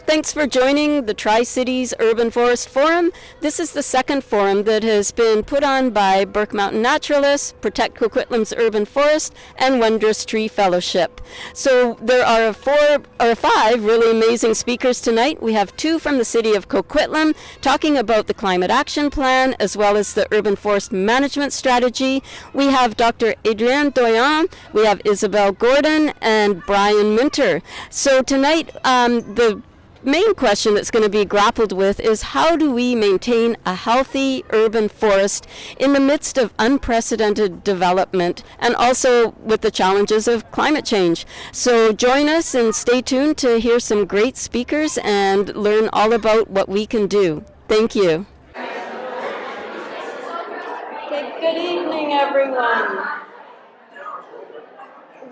Thanks for joining the Tri-Cities Urban Forest Forum. This is the second forum that has been put on by Burke Mountain Naturalists, Protect Coquitlam's Urban Forest, and Wondrous Tree Fellowship. So there are 4 or 5 really amazing speakers tonight. We have 2 from the City of Coquitlam talking about the Climate Action Plan as well as the Urban Forest Management Strategy. We have Dr. Andréanne Doyon, we have Isabel Gordon, and Brian Minter. So tonight, the main question that's going to be grappled with is how do we maintain a healthy urban forest in the midst of unprecedented development and also with the challenges of climate change. So join us and stay tuned to hear some great speakers and learn all about what we can do. Thank you. Okay, good evening, everyone.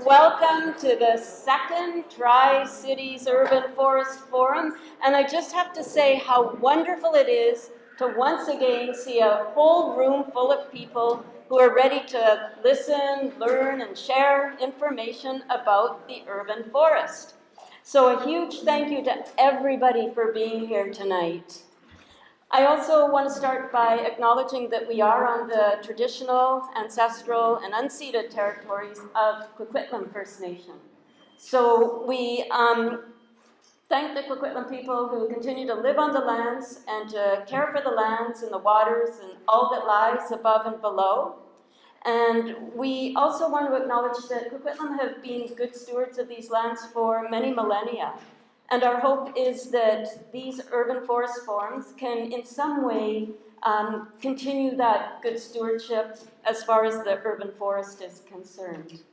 Welcome to the second Tri-Cities Urban Forest Forum, and I just have to say how wonderful it is to once again see a whole room full of people who are ready to listen, learn, and share information about the urban forest. So a huge thank you to everybody for being here tonight. I also want to start by acknowledging that we are on the traditional, ancestral, and unceded territories of Coquitlam First Nation. So we thank the Coquitlam people who continue to live on the lands and to care for the lands and the waters and all that lies above and below. And we also want to acknowledge that Coquitlam have been good stewards of these lands for many millennia. And our hope is that these urban forest forums can in some way continue that good stewardship as far as the urban forest is concerned.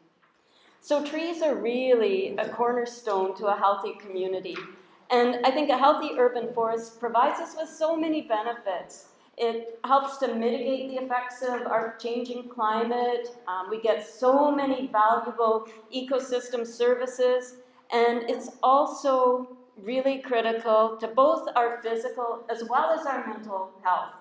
So trees are really a cornerstone to a healthy community. And I think a healthy urban forest provides us with so many benefits. It helps to mitigate the effects of our changing climate. We get so many valuable ecosystem services. And it's also really critical to both our physical as well as our mental health.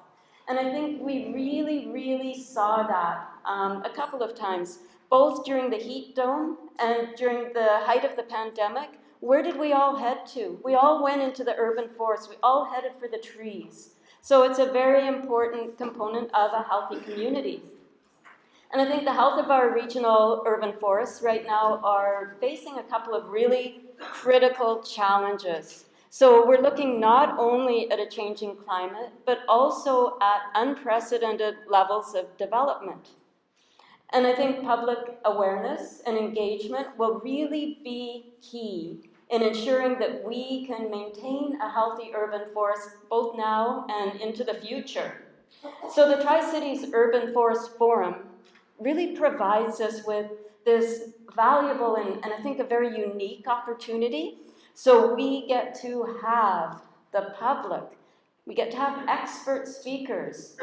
And I think we really saw that a couple of times, both during the heat dome and during the height of the pandemic. Where did we all head to? We all went into the urban forest. We all headed for the trees. So it's a very important component of a healthy community. And I think the health of our regional urban forests right now are facing a couple of really critical challenges. So we're looking not only at a changing climate, but also at unprecedented levels of development. And I think public awareness and engagement will really be key in ensuring that we can maintain a healthy urban forest both now and into the future. So the Tri-Cities Urban Forest Forum really provides us with this valuable and I think a very unique opportunity. So we get to have the public, we get to have expert speakers,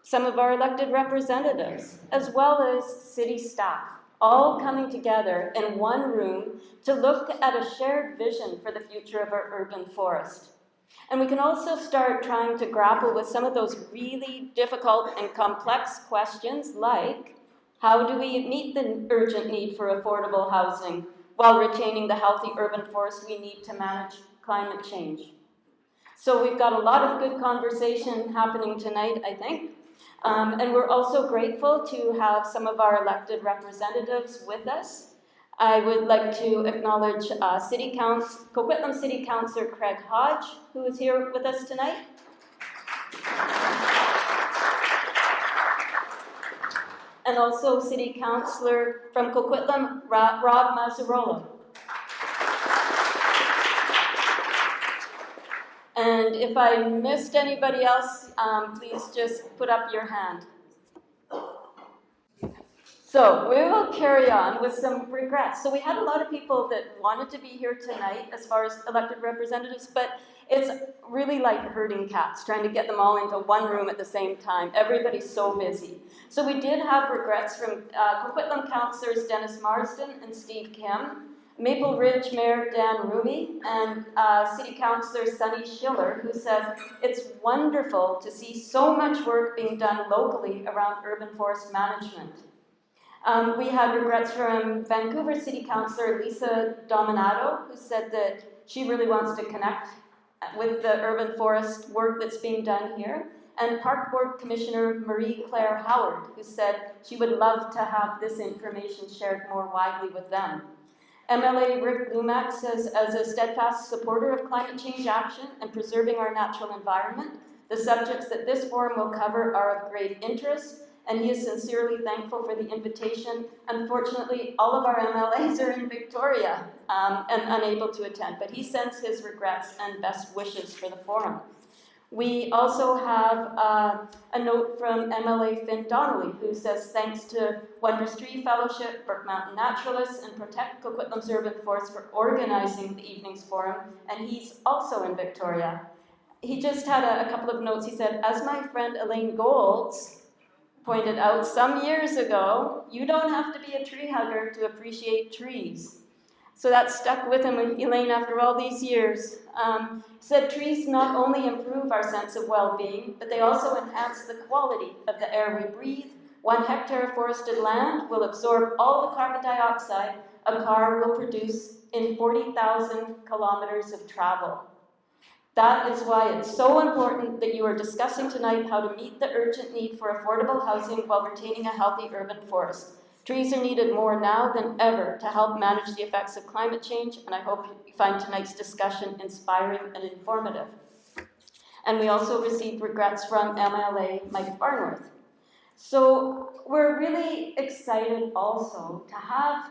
some of our elected representatives, as well as city staff, all coming together in one room to look at a shared vision for the future of our urban forest. And we can also start trying to grapple with some of those really difficult and complex questions like, how do we meet the urgent need for affordable housing while retaining the healthy urban forest we need to manage climate change? So we've got a lot of good conversation happening tonight, I think. And we're also grateful to have some of our elected representatives with us. I would like to acknowledge Coquitlam City Councillor Craig Hodge, who is here with us tonight. And also City Councillor from Coquitlam, Rob Mazzarola. And if I missed anybody else, please just put up your hand. So we will carry on with some regrets. So we had a lot of people that wanted to be here tonight as far as elected representatives, but it's really like herding cats, trying to get them all into one room at the same time. Everybody's so busy. So we did have regrets from Coquitlam councillors Dennis Marsden and Steve Kim. Maple Ridge Mayor Dan Rumi, and City Councillor Sunny Schiller, who says, it's wonderful to see so much work being done locally around urban forest management. We had regrets from Vancouver City Councillor Lisa Dominato, who said that she really wants to connect with the urban forest work that's being done here, and Park Board Commissioner Marie-Claire Howard, who said she would love to have this information shared more widely with them. MLA Rick Lumack says, as a steadfast supporter of climate change action and preserving our natural environment, the subjects that this forum will cover are of great interest, and he is sincerely thankful for the invitation. Unfortunately, all of our MLAs are in Victoria and unable to attend, but he sends his regrets and best wishes for the forum. We also have a note from MLA Finn Donnelly, who says thanks to Wondrous Tree Fellowship, Burke Mountain Naturalists, and Protect Coquitlam's Urban Forest for organizing the evening's forum, and he's also in Victoria. He just had a couple of notes. He said, as my friend Elaine Golds pointed out some years ago, you don't have to be a tree hugger to appreciate trees. So that stuck with him, Elaine, after all these years. Said trees not only improve our sense of well-being, but they also enhance the quality of the air we breathe. 1 hectare of forested land will absorb all the carbon dioxide a car will produce in 40,000 kilometers of travel. That is why it's so important that you are discussing tonight how to meet the urgent need for affordable housing while retaining a healthy urban forest. Trees are needed more now than ever to help manage the effects of climate change, and I hope you find tonight's discussion inspiring and informative. And we also received regrets from MLA Mike Farnworth. So we're really excited also to have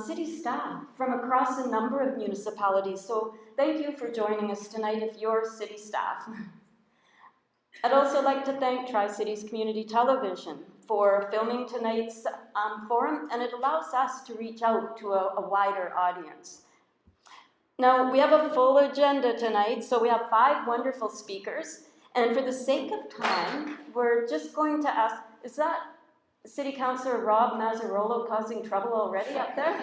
city staff from across a number of municipalities. So thank you for joining us tonight if you're city staff. I'd also like to thank Tri-Cities Community Television for filming tonight's forum, and it allows us to reach out to a wider audience. Now, we have a full agenda tonight, so we have 5 wonderful speakers, and for the sake of time, we're just going to ask, is that City Councillor Rob Mazzarolo causing trouble already up there?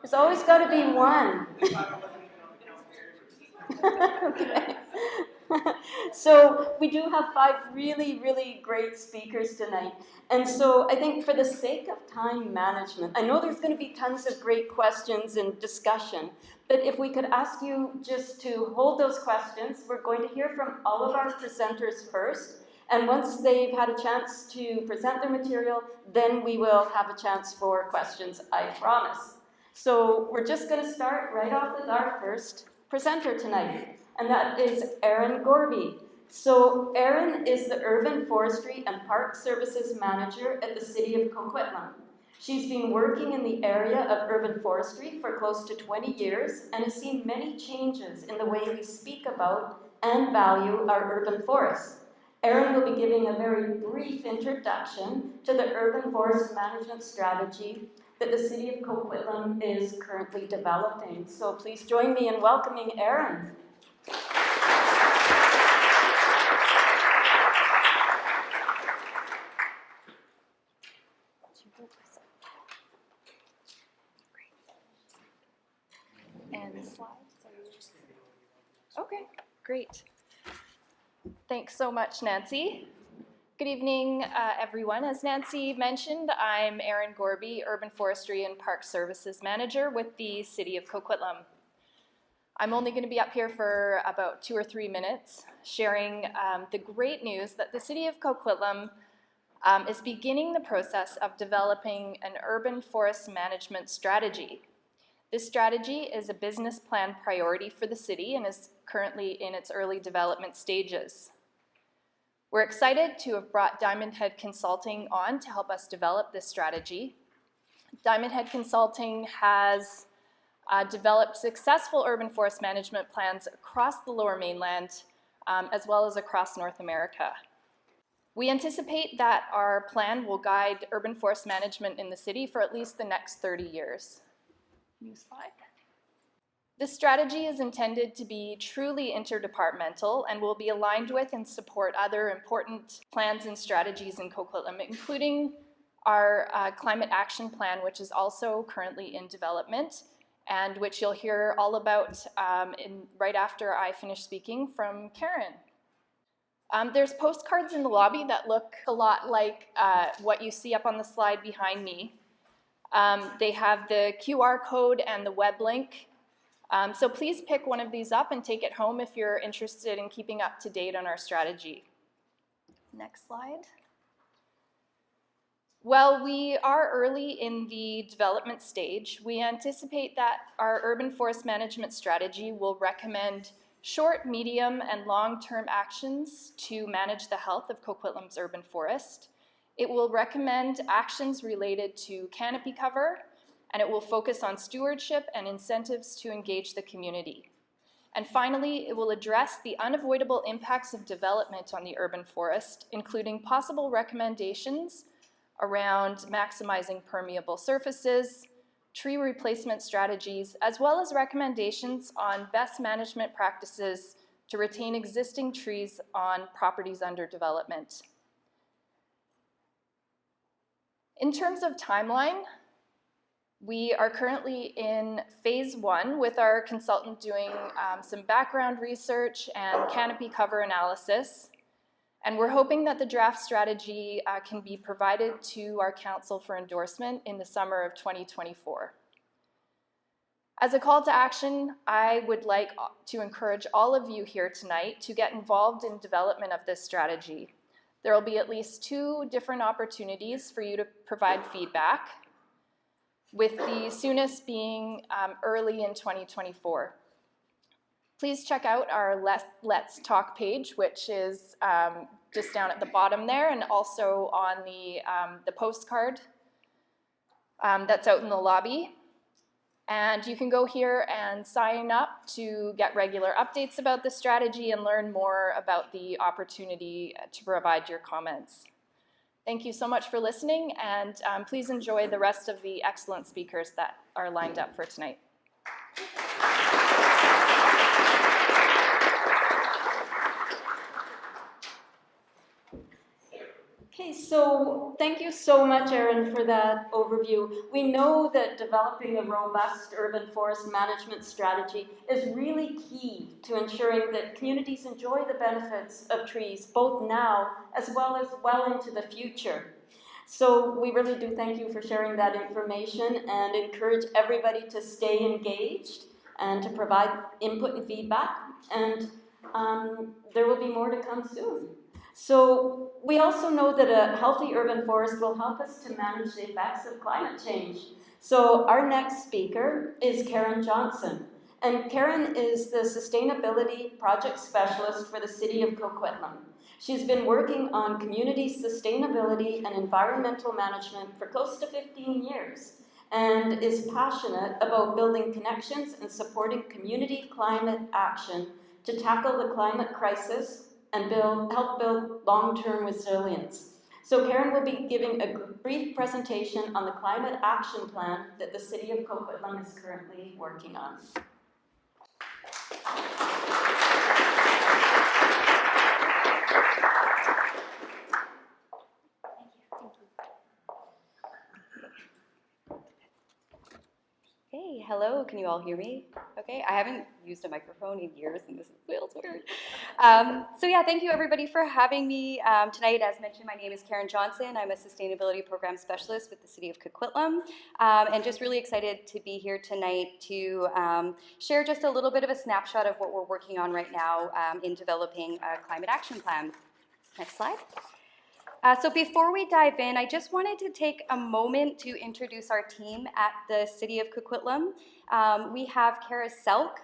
There's always got to be one. Okay. So we do have 5 really, really great speakers tonight. And so I think for the sake of time management, I know there's going to be tons of great questions and discussion, but if we could ask you just to hold those questions. We're going to hear from all of our presenters first. And once they've had a chance to present their material, then we will have a chance for questions, I promise. So we're just going to start right off with our first presenter tonight, and that is Erin Gorby. So Erin is the Urban Forestry and Park Services Manager at the City of Coquitlam. She's been working in the area of urban forestry for close to 20 years and has seen many changes in the way we speak about and value our urban forests. Erin will be giving a very brief introduction to the urban forest management strategy that the City of Coquitlam is currently developing. So please join me in welcoming Erin. And slides. Okay, great. Thanks so much, Nancy. Good evening, everyone. As Nancy mentioned, I'm Erin Gorby, Urban Forestry and Park Services Manager with the City of Coquitlam. I'm only going to be up here for about 2 or 3 minutes, sharing the great news that the City of Coquitlam is beginning the process of developing an urban forest management strategy. This strategy is a business plan priority for the city and is currently in its early development stages. We're excited to have brought Diamond Head Consulting on to help us develop this strategy. Diamond Head Consulting has developed successful urban forest management plans across the Lower Mainland, as well as across North America. We anticipate that our plan will guide urban forest management in the city for at least the next 30 years. New slide. This strategy is intended to be truly interdepartmental and will be aligned with and support other important plans and strategies in Coquitlam, including our climate action plan, which is also currently in development, and which you'll hear all about right after I finish speaking from Karin. There's postcards in the lobby that look a lot like what you see up on the slide behind me. They have the QR code and the web link. So please pick one of these up and take it home if you're interested in keeping up to date on our strategy. Next slide. While we are early in the development stage, we anticipate that our urban forest management strategy will recommend short, medium, and long-term actions to manage the health of Coquitlam's urban forest. It will recommend actions related to canopy cover, and it will focus on stewardship and incentives to engage the community. And finally, it will address the unavoidable impacts of development on the urban forest, including possible recommendations around maximizing permeable surfaces, tree replacement strategies, as well as recommendations on best management practices to retain existing trees on properties under development. In terms of timeline, we are currently in phase 1 with our consultant doing some background research and canopy cover analysis. And we're hoping that the draft strategy can be provided to our council for endorsement in the summer of 2024. As a call to action, I would like to encourage all of you here tonight to get involved in development of this strategy. There will be at least 2 different opportunities for you to provide feedback, with the soonest being early in 2024. Please check out our Let's Talk page, which is just down at the bottom there, and also on the postcard that's out in the lobby. And you can go here and sign up to get regular updates about the strategy and learn more about the opportunity to provide your comments. Thank you so much for listening, and please enjoy the rest of the excellent speakers that are lined up for tonight. Okay, so thank you so much, Erin, for that overview. We know that developing a robust urban forest management strategy is really key to ensuring that communities enjoy the benefits of trees, both now as well into the future. So we really do thank you for sharing that information and encourage everybody to stay engaged and to provide input and feedback. And there will be more to come soon. So we also know that a healthy urban forest will help us to manage the effects of climate change. So our next speaker is Karin Johnson. And Karin is the Sustainability Project Specialist for the City of Coquitlam. She's been working on community sustainability and environmental management for close to 15 years and is passionate about building connections and supporting community climate action to tackle the climate crisis and help build long-term resilience. So Karin will be giving a brief presentation on the climate action plan that the City of Coquitlam is currently working on. Hey, hello, can you all hear me? Okay, I haven't used a microphone in years and this feels weird. So yeah, thank you everybody for having me tonight. As mentioned, my name is Karin Johnson. I'm a Sustainability Program Specialist with the City of Coquitlam, and just really excited to be here tonight to share just a little bit of a snapshot of what we're working on right now in developing a climate action plan. Next slide. So before we dive in, I just wanted to take a moment to introduce our team at the City of Coquitlam. We have Kara Selk,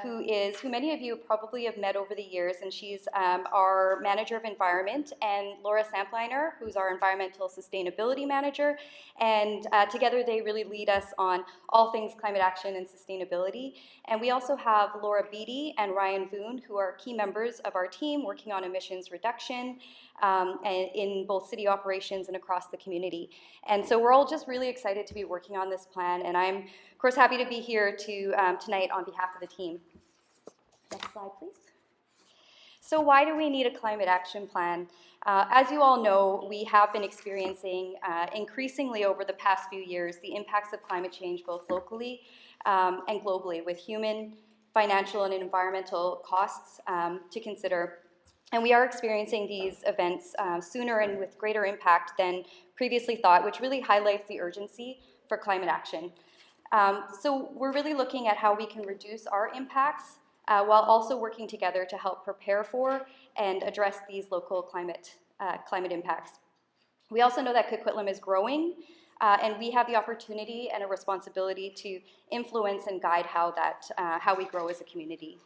who many of you probably have met over the years, and she's our Manager of Environment, and Laura Sampliner, who's our Environmental Sustainability Manager, and together they really lead us on all things climate action and sustainability. And we also have Laura Beatty and Ryan Voon, who are key members of our team working on emissions reduction in both city operations and across the community. And so we're all just really excited to be working on this plan, and I'm, of course, happy to be here tonight on behalf of the team. Next slide, please. So why do we need a climate action plan? As you all know, we have been experiencing increasingly over the past few years the impacts of climate change both locally and globally, with human, financial, and environmental costs to consider. And we are experiencing these events sooner and with greater impact than previously thought, which really highlights the urgency for climate action. So we're really looking at how we can reduce our impacts while also working together to help prepare for and address these local climate impacts. We also know that Coquitlam is growing, and we have the opportunity and a responsibility to influence and guide how we grow as a community.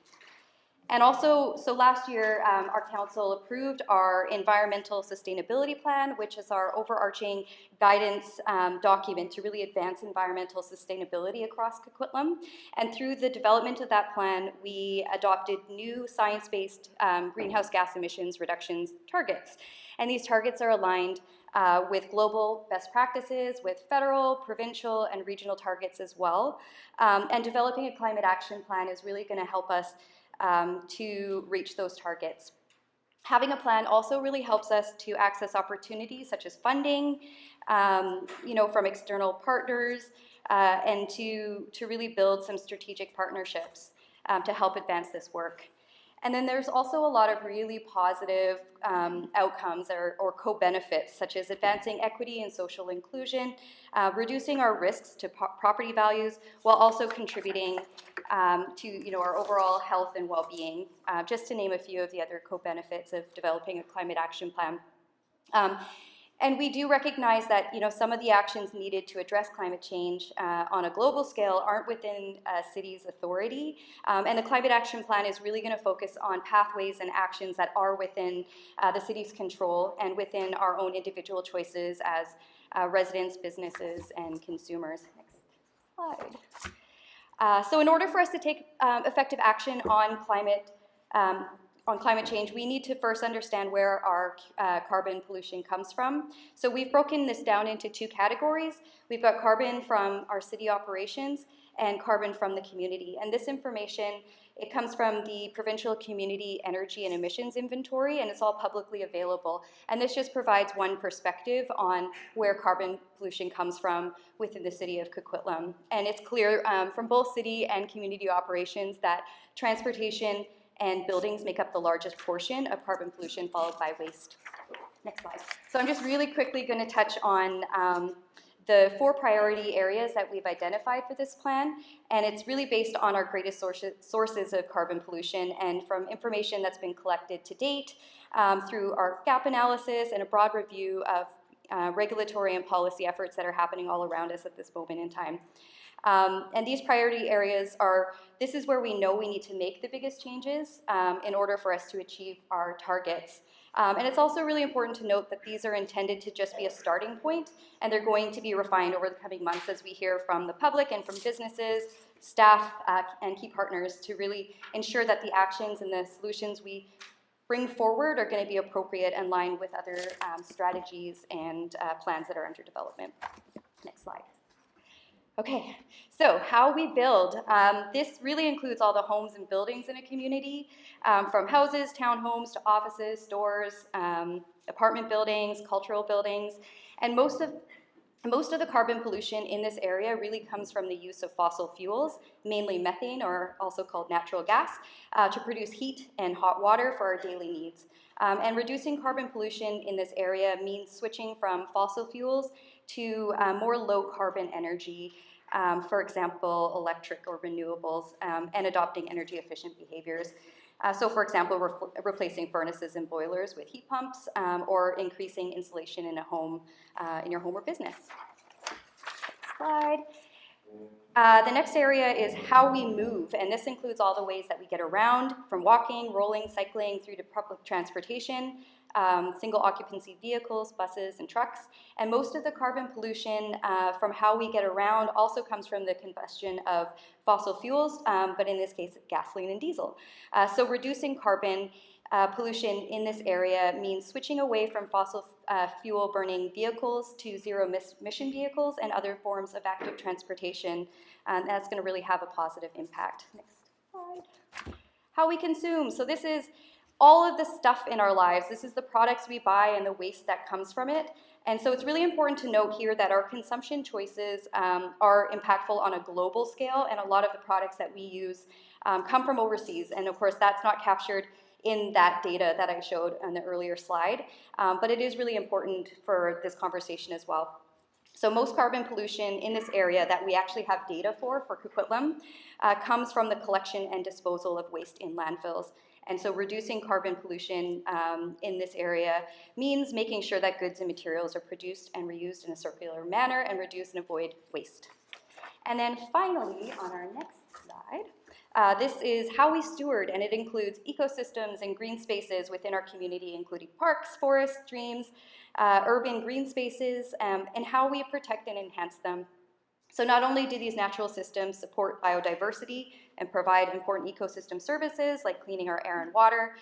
And also, so last year, our council approved our environmental sustainability plan, which is our overarching guidance document to really advance environmental sustainability across Coquitlam. And through the development of that plan, we adopted new science-based greenhouse gas emissions reductions targets. And these targets are aligned with global best practices, with federal, provincial, and regional targets as well. And developing a climate action plan is really going to help us to reach those targets. Having a plan also really helps us to access opportunities such as funding, from external partners, and to really build some strategic partnerships to help advance this work. And then there's also a lot of really positive outcomes or co-benefits, such as advancing equity and social inclusion, reducing our risks to property values, while also contributing to our overall health and well-being, just to name a few of the other co-benefits of developing a climate action plan. And we do recognize that some of the actions needed to address climate change on a global scale aren't within a city's authority. And the climate action plan is really going to focus on pathways and actions that are within the city's control and within our own individual choices as residents, businesses, and consumers. Next slide. So in order for us to take effective action on climate change, we need to first understand where our carbon pollution comes from. So we've broken this down into two categories. We've got carbon from our city operations and carbon from the community. And this information, it comes from the Provincial Community Energy and Emissions Inventory, and it's all publicly available. And this just provides one perspective on where carbon pollution comes from within the city of Coquitlam. And it's clear from both city and community operations that transportation and buildings make up the largest portion of carbon pollution, followed by waste. Next slide. So I'm just really quickly going to touch on the 4 priority areas that we've identified for this plan, and it's really based on our greatest sources of carbon pollution and from information that's been collected to date through our gap analysis and a broad review of regulatory and policy efforts that are happening all around us at this moment in time. And these priority areas this is where we know we need to make the biggest changes in order for us to achieve our targets. And it's also really important to note that these are intended to just be a starting point, and they're going to be refined over the coming months as we hear from the public and from businesses, staff, and key partners to really ensure that the actions and the solutions we bring forward are going to be appropriate and aligned with other strategies and plans that are under development. Next slide. Okay, so how we build. This really includes all the homes and buildings in a community, from houses, townhomes, to offices, stores, apartment buildings, cultural buildings. And most of the carbon pollution in this area really comes from the use of fossil fuels, mainly methane, or also called natural gas, to produce heat and hot water for our daily needs. And reducing carbon pollution in this area means switching from fossil fuels to more low carbon energy, for example, electric or renewables, and adopting energy efficient behaviors. So for example, replacing furnaces and boilers with heat pumps, or increasing insulation in your home or business. Next slide. The next area is how we move, and this includes all the ways that we get around, from walking, rolling, cycling, through to public transportation, single occupancy vehicles, buses, and trucks. And most of the carbon pollution from how we get around also comes from the combustion of fossil fuels, but in this case, gasoline and diesel. So reducing carbon pollution in this area means switching away from fossil fuel burning vehicles to zero emission vehicles and other forms of active transportation. And that's going to really have a positive impact. Next slide. How we consume. So this is all of the stuff in our lives. This is the products we buy and the waste that comes from it. And so it's really important to note here that our consumption choices are impactful on a global scale, and a lot of the products that we use come from overseas. And of course, that's not captured in that data that I showed on the earlier slide, but it is really important for this conversation as well. So most carbon pollution in this area that we actually have data for Coquitlam, comes from the collection and disposal of waste in landfills. And so reducing carbon pollution in this area means making sure that goods and materials are produced and reused in a circular manner and reduce and avoid waste. And then finally, on our next slide, this is how we steward, and it includes ecosystems and green spaces within our community, including parks, forests, streams, urban green spaces, and how we protect and enhance them. So not only do these natural systems support biodiversity and provide important ecosystem services like cleaning our air and water,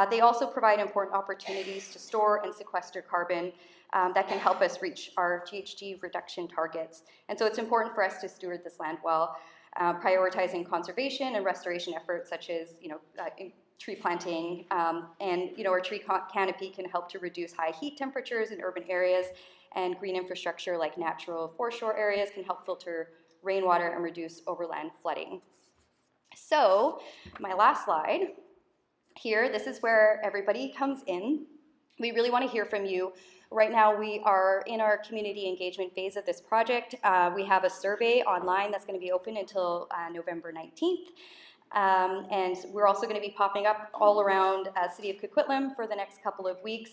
they also provide important opportunities to store and sequester carbon that can help us reach our GHG reduction targets. And so it's important for us to steward this land well, prioritizing conservation and restoration efforts such as tree planting, and our tree canopy can help to reduce high heat temperatures in urban areas, and green infrastructure like natural foreshore areas can help filter rainwater and reduce overland flooding. So my last slide here, this is where everybody comes in. We really want to hear from you. Right now we are in our community engagement phase of this project. We have a survey online that's going to be open until November 19th. And we're also going to be popping up all around City of Coquitlam for the next couple of weeks,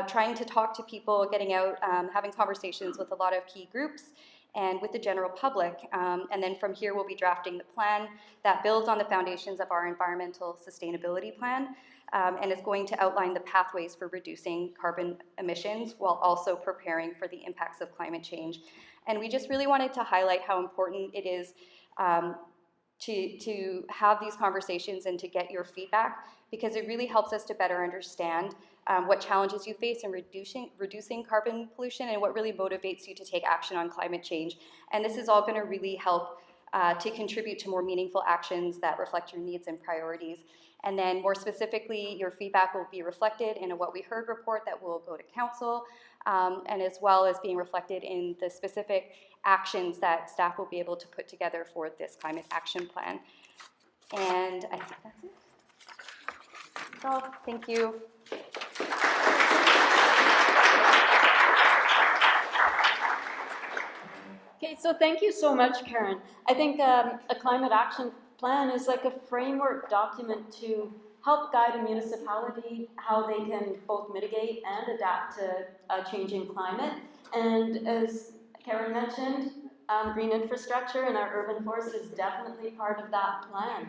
trying to talk to people, getting out, having conversations with a lot of key groups and with the general public. And then from here, we'll be drafting the plan that builds on the foundations of our environmental sustainability plan, and is going to outline the pathways for reducing carbon emissions while also preparing for the impacts of climate change. And we just really wanted to highlight how important it is to have these conversations and to get your feedback, because it really helps us to better understand what challenges you face in reducing carbon pollution and what really motivates you to take action on climate change. And this is all going to really help to contribute to more meaningful actions that reflect your needs and priorities. And then more specifically, your feedback will be reflected in a What We Heard report that will go to council, and as well as being reflected in the specific actions that staff will be able to put together for this climate action plan. And I think that's it. That's all. Thank you. Okay, so thank you so much, Karin. I think a climate action plan is like a framework document to help guide a municipality how they can both mitigate and adapt to a changing climate. And as Karin mentioned, green infrastructure in our urban forest is definitely part of that plan.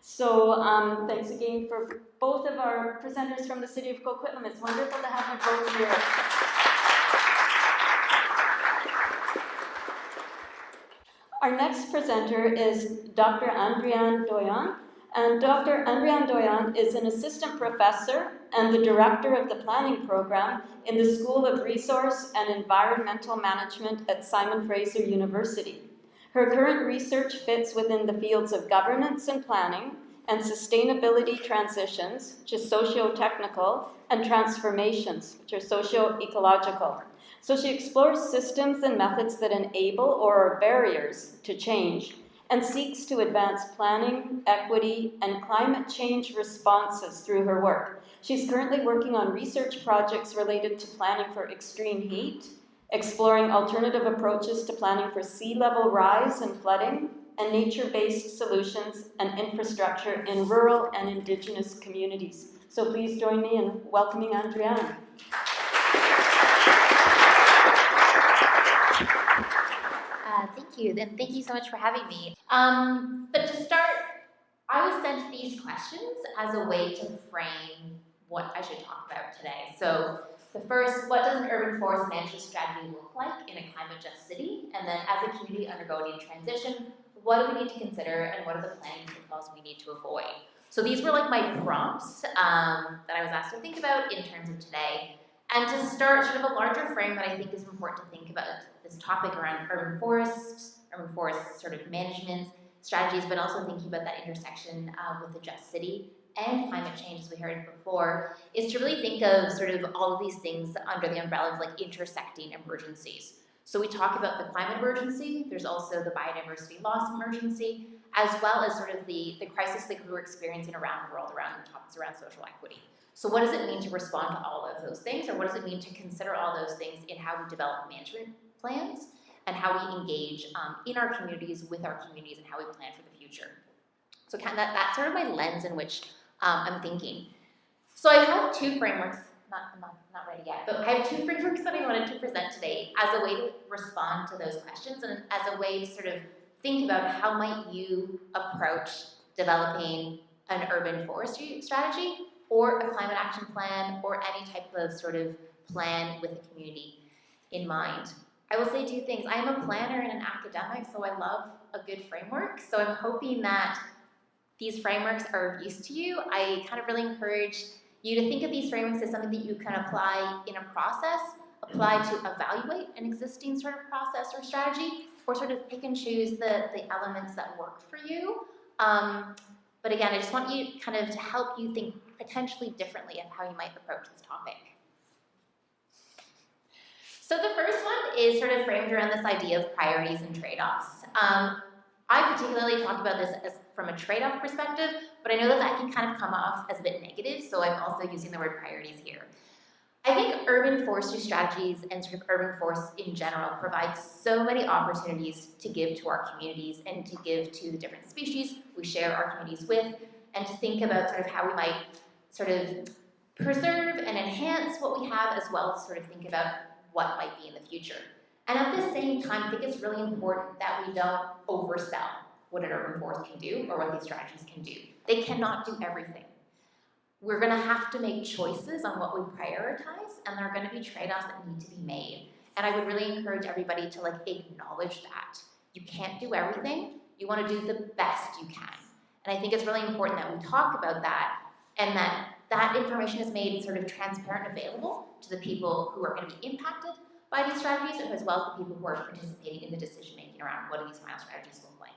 So thanks again for both of our presenters from the City of Coquitlam. It's wonderful to have you both here. Our next presenter is Dr. Andréanne Doyon. And Dr. Andréanne Doyon is an assistant professor and the director of the planning program in the School of Resource and Environmental Management at Simon Fraser University. Her current research fits within the fields of governance and planning and sustainability transitions, which is socio-technical, and transformations, which are socio-ecological. So she explores systems and methods that enable or are barriers to change, and seeks to advance planning, equity, and climate change responses through her work. She's currently working on research projects related to planning for extreme heat, exploring alternative approaches to planning for sea level rise and flooding, and nature-based solutions and infrastructure in rural and Indigenous communities. So please join me in welcoming Andréanne. Thank you, and thank you so much for having me. But to start, I was sent these questions as a way to frame what I should talk about today. So the first, what does an urban forest management strategy look like in a climate-just city? And then as a community undergoing a transition, what do we need to consider and what are the planning pitfalls we need to avoid? So these were like my prompts that I was asked to think about in terms of today. And to start sort of a larger frame that I think is important to think about this topic around urban forest sort of management strategies, but also thinking about that intersection with the just city and climate change, as we heard before, is to really think of sort of all of these things under the umbrella of like intersecting emergencies. So we talk about the climate emergency, there's also the biodiversity loss emergency, as well as sort of the crisis that we're experiencing around the world around topics around social equity. So what does it mean to respond to all of those things, or what does it mean to consider all those things in how we develop management plans and how we engage in our communities, with our communities, and how we plan for the future? So kind of that's sort of my lens in which I'm thinking. So I have two frameworks, I'm not ready yet, but I have two frameworks that I wanted to present today as a way to respond to those questions and as a way to sort of think about how might you approach developing an urban forestry strategy or a climate action plan or any type of sort of plan with a community in mind. I will say two things. I am a planner and an academic, so I love a good framework. So I'm hoping that these frameworks are of use to you. I kind of really encourage you to think of these frameworks as something that you can apply in a process, apply to evaluate an existing sort of process or strategy, or sort of pick and choose the elements that work for you. But again, I just want you kind of to help you think potentially differently of how you might approach this topic. So the first one is sort of framed around this idea of priorities and trade-offs. I particularly talk about this as from a trade-off perspective, but I know that that can kind of come off as a bit negative, so I'm also using the word priorities here. I think urban forestry strategies and sort of urban forests in general provide so many opportunities to give to our communities and to give to the different species we share our communities with, and to think about sort of how we might sort of preserve and enhance what we have, as well as sort of think about what might be in the future. And at the same time, I think it's really important that we don't oversell what an urban forest can do or what these strategies can do. They cannot do everything. We're gonna have to make choices on what we prioritize, and there are gonna be trade-offs that need to be made. And I would really encourage everybody to like acknowledge that. You can't do everything, you wanna do the best you can. And I think it's really important that we talk about that, and that that information is made sort of transparent and available to the people who are gonna be impacted by these strategies, as well as the people who are participating in the decision-making around what do these final strategies look like.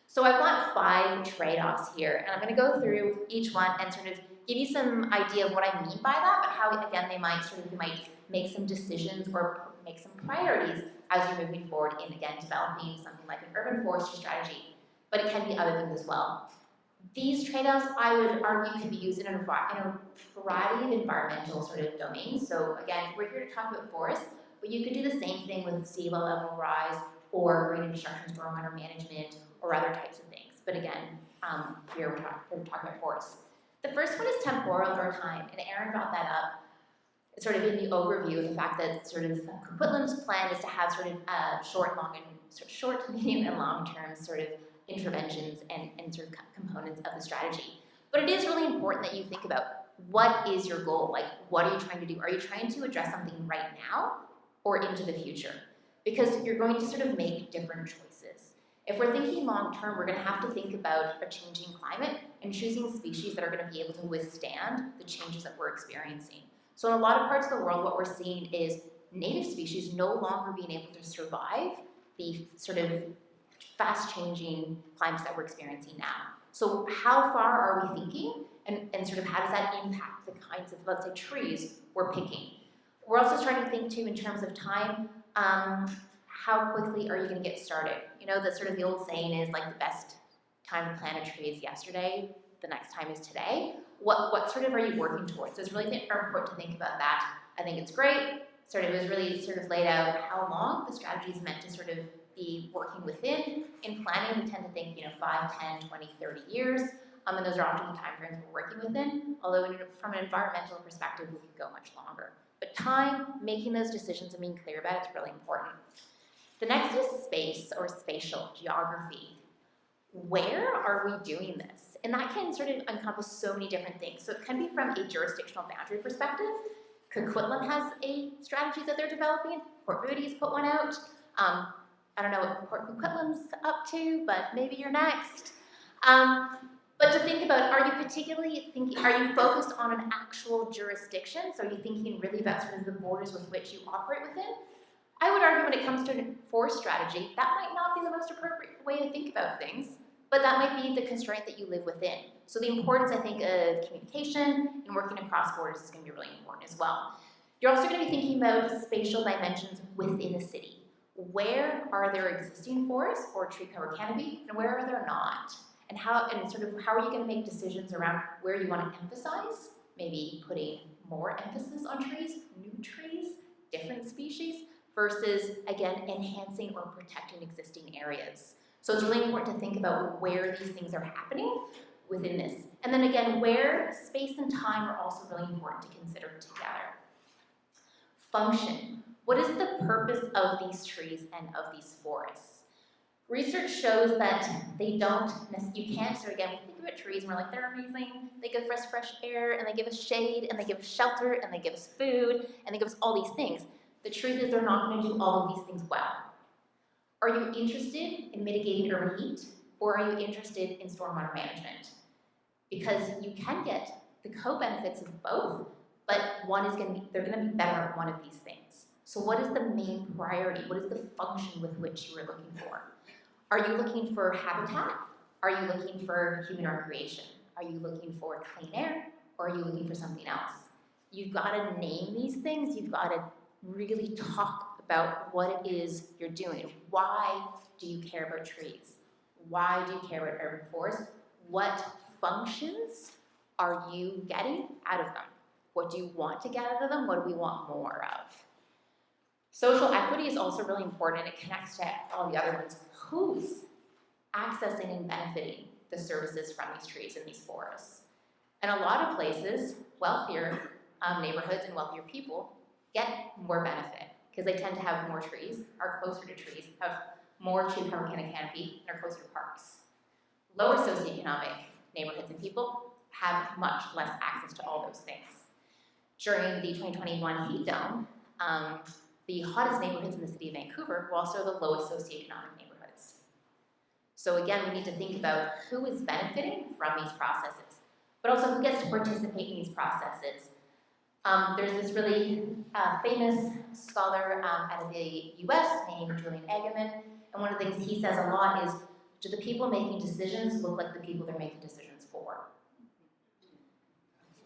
So I've got 5 trade-offs here, and I'm gonna go through each one and sort of give you some idea of what I mean by that, but how, again, they might make some decisions or make some priorities as you're moving forward in, again, developing something like an urban forestry strategy, but it can be other things as well. These trade-offs, I would argue, can be used in a variety of environmental sort of domains. So again, we're here to talk about forests, but you could do the same thing with sea level rise or green infrastructure, stormwater management, or other types of things. But again, here we're talking about forests. The first one is temporal or time, and Erin brought that up sort of in the overview of the fact that sort of Coquitlam's plan is to have sort of short, medium, and long-term sort of interventions and sort of components of the strategy. But it is really important that you think about what is your goal? Like, what are you trying to do? Are you trying to address something right now or into the future? Because you're going to sort of make different choices. If we're thinking long-term, we're gonna have to think about a changing climate and choosing species that are gonna be able to withstand the changes that we're experiencing. So in a lot of parts of the world, what we're seeing is native species no longer being able to survive the sort of fast-changing climates that we're experiencing now. So how far are we thinking, and sort of how does that impact the kinds of, let's say, trees we're picking? We're also starting to think too in terms of time, how quickly are you gonna get started? You know, that sort of the old saying is like the best time to plant a tree is yesterday, the next time is today. What sort of are you working towards? So it's really important to think about that. I think it's great. It was really sort of laid out how long the strategy is meant to sort of be working within. In planning, we tend to think, 5, 10, 20, 30 years, and those are often the time frames we're working within, although from an environmental perspective, we can go much longer. But time, making those decisions and being clear about it is really important. The next is space or spatial geography. Where are we doing this? And that can sort of encompass so many different things. So it can be from a jurisdictional boundary perspective. Coquitlam has a strategy that they're developing. Port Moody's put one out. I don't know what Port Coquitlam's up to, but maybe you're next. But to think about, are you focused on an actual jurisdiction? So are you thinking really about sort of the borders with which you operate within? I would argue when it comes to a forest strategy, that might not be the most appropriate way to think about things, but that might be the constraint that you live within. So the importance, I think, of communication and working across borders is going to be really important as well. You're also going to be thinking about spatial dimensions within a city. Where are there existing forests or tree cover canopy, and where are there not? And how are you going to make decisions around where you want to emphasize? Maybe putting more emphasis on trees, new trees, different species, versus, again, enhancing or protecting existing areas. So it's really important to think about where these things are happening within this. And then again, where space and time are also really important to consider together. Function. What is the purpose of these trees and of these forests? Research shows that you can't, so again, we think about trees and we're like, they're amazing, they give us fresh air, and they give us shade, and they give us shelter, and they give us food, and they give us all these things. The truth is they're not going to do all of these things well. Are you interested in mitigating urban heat, or are you interested in stormwater management? Because you can get the co-benefits of both, but they're going to be better at one of these things. So what is the main priority? What is the function with which you are looking for? Are you looking for habitat? Are you looking for human recreation? Are you looking for clean air? Or are you looking for something else? You've got to name these things. You've got to really talk about what it is you're doing. Why do you care about trees? Why do you care about urban forests? What functions are you getting out of them? What do you want to get out of them? What do we want more of? Social equity is also really important, and it connects to all the other ones. Who's accessing and benefiting the services from these trees and these forests? And a lot of places, wealthier neighborhoods and wealthier people get more benefit because they tend to have more trees, are closer to trees, have more tree cover canopy, and are closer to parks. Lower socioeconomic neighborhoods and people have much less access to all those things. During the 2021 heat dome, the hottest neighborhoods in the city of Vancouver were also the lowest socioeconomic neighborhoods. So again, we need to think about who is benefiting from these processes, but also who gets to participate in these processes. There's this really famous scholar out of the US named Julian Eggman, and one of the things he says a lot is, do the people making decisions look like the people they're making decisions for?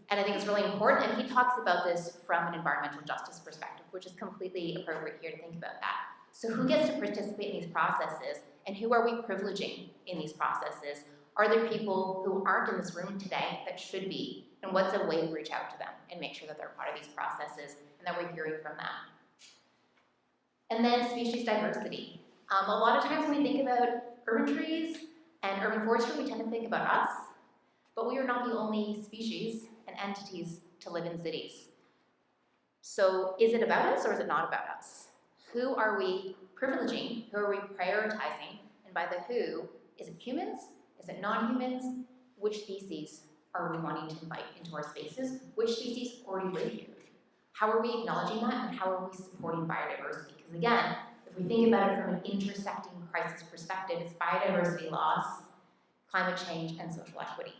And I think it's really important, and he talks about this from an environmental justice perspective, which is completely appropriate here to think about that. So who gets to participate in these processes, and who are we privileging in these processes? Are there people who aren't in this room today that should be? And what's a way to reach out to them and make sure that they're part of these processes and that we're hearing from them? And then species diversity. A lot of times when we think about urban trees and urban forestry, we tend to think about us, but we are not the only species and entities to live in cities. So is it about us or is it not about us? Who are we privileging? Who are we prioritizing? And by the who, is it humans? Is it non-humans? Which species are we wanting to invite into our spaces? Which species already live here? How are we acknowledging that, and how are we supporting biodiversity? Because again, if we think about it from an intersecting crisis perspective, it's biodiversity loss, climate change, and social equity.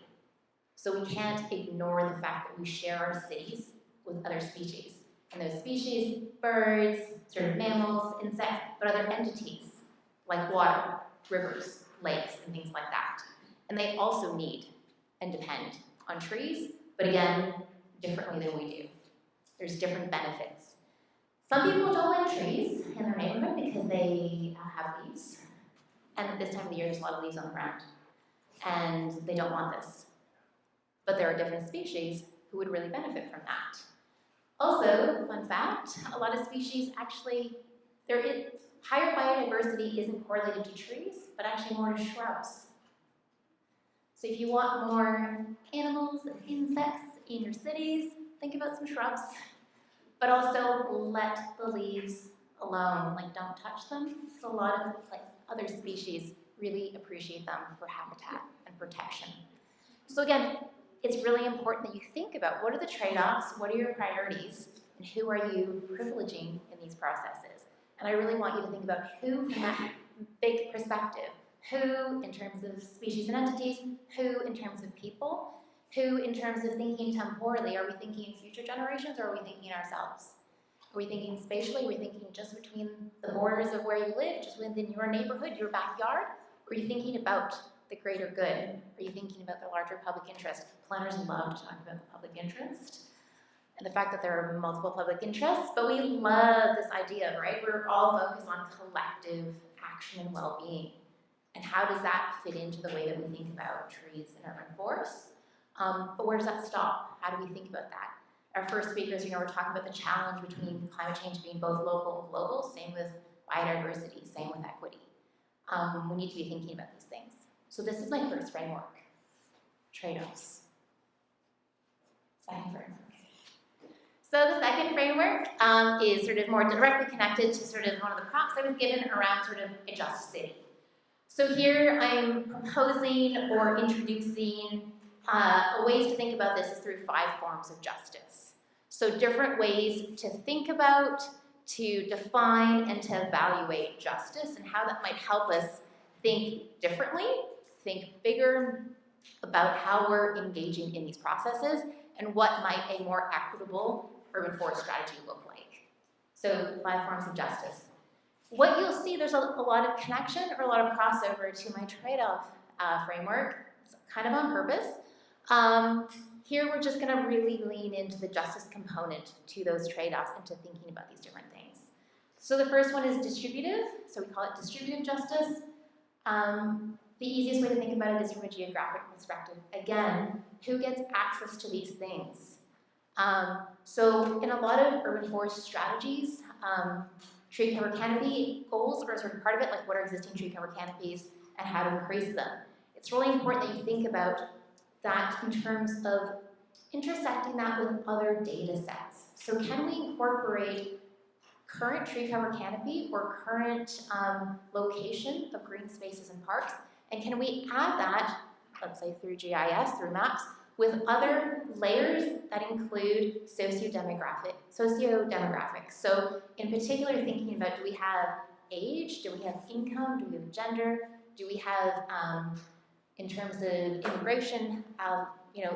So we can't ignore the fact that we share our cities with other species. And those species, birds, certain mammals, insects, but other entities like water, rivers, lakes, and things like that. And they also need and depend on trees, but again, differently than we do. There's different benefits. Some people don't like trees in their neighborhood because they have leaves. And at this time of the year, there's a lot of leaves on the ground. And they don't want this. But there are different species who would really benefit from that. Also, fun fact, a lot of species actually, higher biodiversity isn't correlated to trees, but actually more to shrubs. So if you want more animals and insects in your cities, think about some shrubs. But also let the leaves alone, don't touch them. Because a lot of other species really appreciate them for habitat and protection. So again, it's really important that you think about what are the trade-offs, what are your priorities, and who are you privileging in these processes. And I really want you to think about who from that big perspective, who in terms of species and entities, who in terms of people, who in terms of thinking temporally. Are we thinking future generations, or are we thinking ourselves? Are we thinking spatially? Are we thinking just between the borders of where you live, just within your neighborhood, your backyard? Or are you thinking about the greater good? Are you thinking about the larger public interest? Planners love to talk about the public interest and the fact that there are multiple public interests, but we love this idea, right? We're all focused on collective action and well-being. And how does that fit into the way that we think about trees and urban forests? But where does that stop? How do we think about that? Our first speakers, we're talking about the challenge between climate change being both local and global, same with biodiversity, same with equity. We need to be thinking about these things. So this is my first framework, trade-offs. Second framework. So the second framework is sort of more directly connected to sort of one of the prompts I was given around sort of a just city. So here I'm proposing or introducing ways to think about this is through 5 forms of justice. So different ways to think about, to define, and to evaluate justice and how that might help us think differently, think bigger about how we're engaging in these processes and what might a more equitable urban forest strategy look like. So 5 forms of justice. What you'll see, there's a lot of connection or a lot of crossover to my trade-off framework. It's kind of on purpose. Here we're just gonna really lean into the justice component to those trade-offs and to thinking about these different things. So the first one is distributive, so we call it distributive justice. The easiest way to think about it is from a geographic perspective. Again, who gets access to these things? So in a lot of urban forest strategies, tree cover canopy goals are sort of part of it, like what are existing tree cover canopies and how to increase them. It's really important that you think about that in terms of intersecting that with other data sets. So can we incorporate current tree cover canopy or current location of green spaces and parks, and can we add that, let's say through GIS, through maps, with other layers that include socio-demographics. So in particular, thinking about, do we have age, do we have income, do we have gender, do we have, in terms of immigration,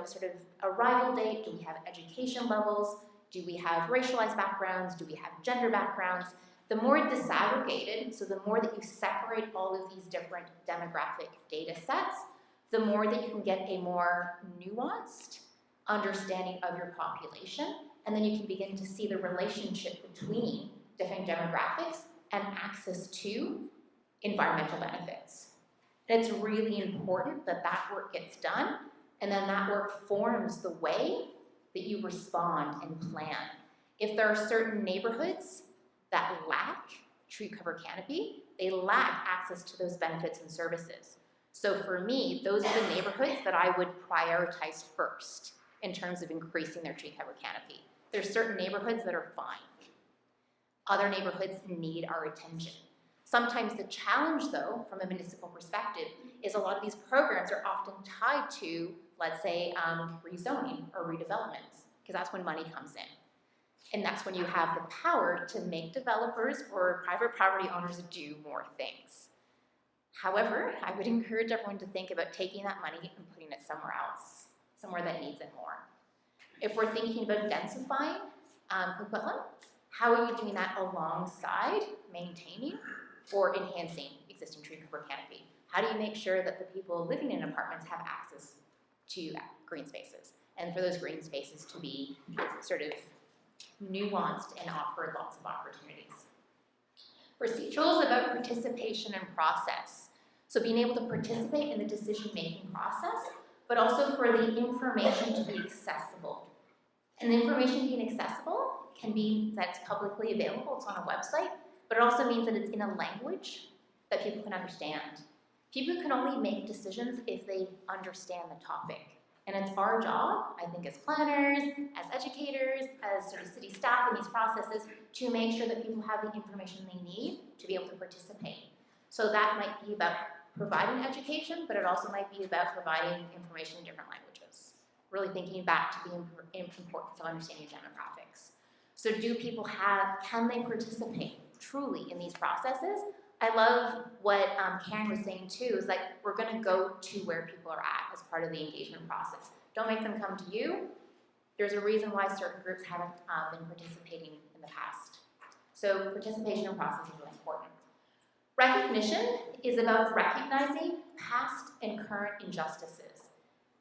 sort of arrival date, do we have education levels, do we have racialized backgrounds, do we have gender backgrounds? The more disaggregated, so the more that you separate all of these different demographic data sets, the more that you can get a more nuanced understanding of your population, and then you can begin to see the relationship between different demographics and access to environmental benefits. And it's really important that that work gets done, and then that work forms the way that you respond and plan. If there are certain neighborhoods that lack tree cover canopy, they lack access to those benefits and services. So for me, those are the neighborhoods that I would prioritize first in terms of increasing their tree cover canopy. There's certain neighborhoods that are fine. Other neighborhoods need our attention. Sometimes the challenge, though, from a municipal perspective, is a lot of these programs are often tied to, let's say, rezoning or redevelopments, because that's when money comes in. And that's when you have the power to make developers or private property owners do more things. However, I would encourage everyone to think about taking that money and putting it somewhere else, somewhere that needs it more. If we're thinking about densifying Coquitlam, how are you doing that alongside maintaining or enhancing existing tree cover canopy? How do you make sure that the people living in apartments have access to green spaces, and for those green spaces to be sort of nuanced and offer lots of opportunities? Procedural is about participation and process. So being able to participate in the decision-making process, but also for the information to be accessible. And the information being accessible can be that it's publicly available, it's on a website, but it also means that it's in a language that people can understand. People can only make decisions if they understand the topic. And it's our job, I think, as planners, as educators, as sort of city staff in these processes, to make sure that people have the information they need to be able to participate. So that might be about providing education, but it also might be about providing information in different languages. Really thinking back to the importance of understanding demographics. So can they participate truly in these processes? I love what Karin was saying too, is like, we're gonna go to where people are at as part of the engagement process. Don't make them come to you. There's a reason why certain groups haven't been participating in the past. So participation in process is really important. Recognition is about recognizing past and current injustices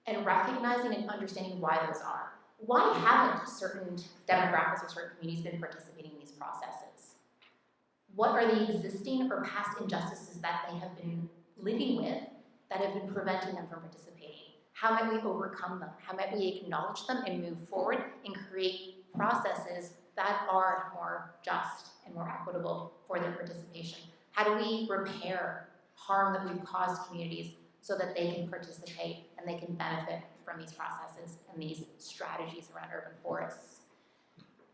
and recognizing and understanding why those are. Why haven't certain demographics or certain communities been participating in these processes? What are the existing or past injustices that they have been living with that have been preventing them from participating? How might we overcome them? How might we acknowledge them and move forward and create processes that are more just and more equitable for their participation? How do we repair harm that we've caused communities so that they can participate and they can benefit from these processes and these strategies around urban forests?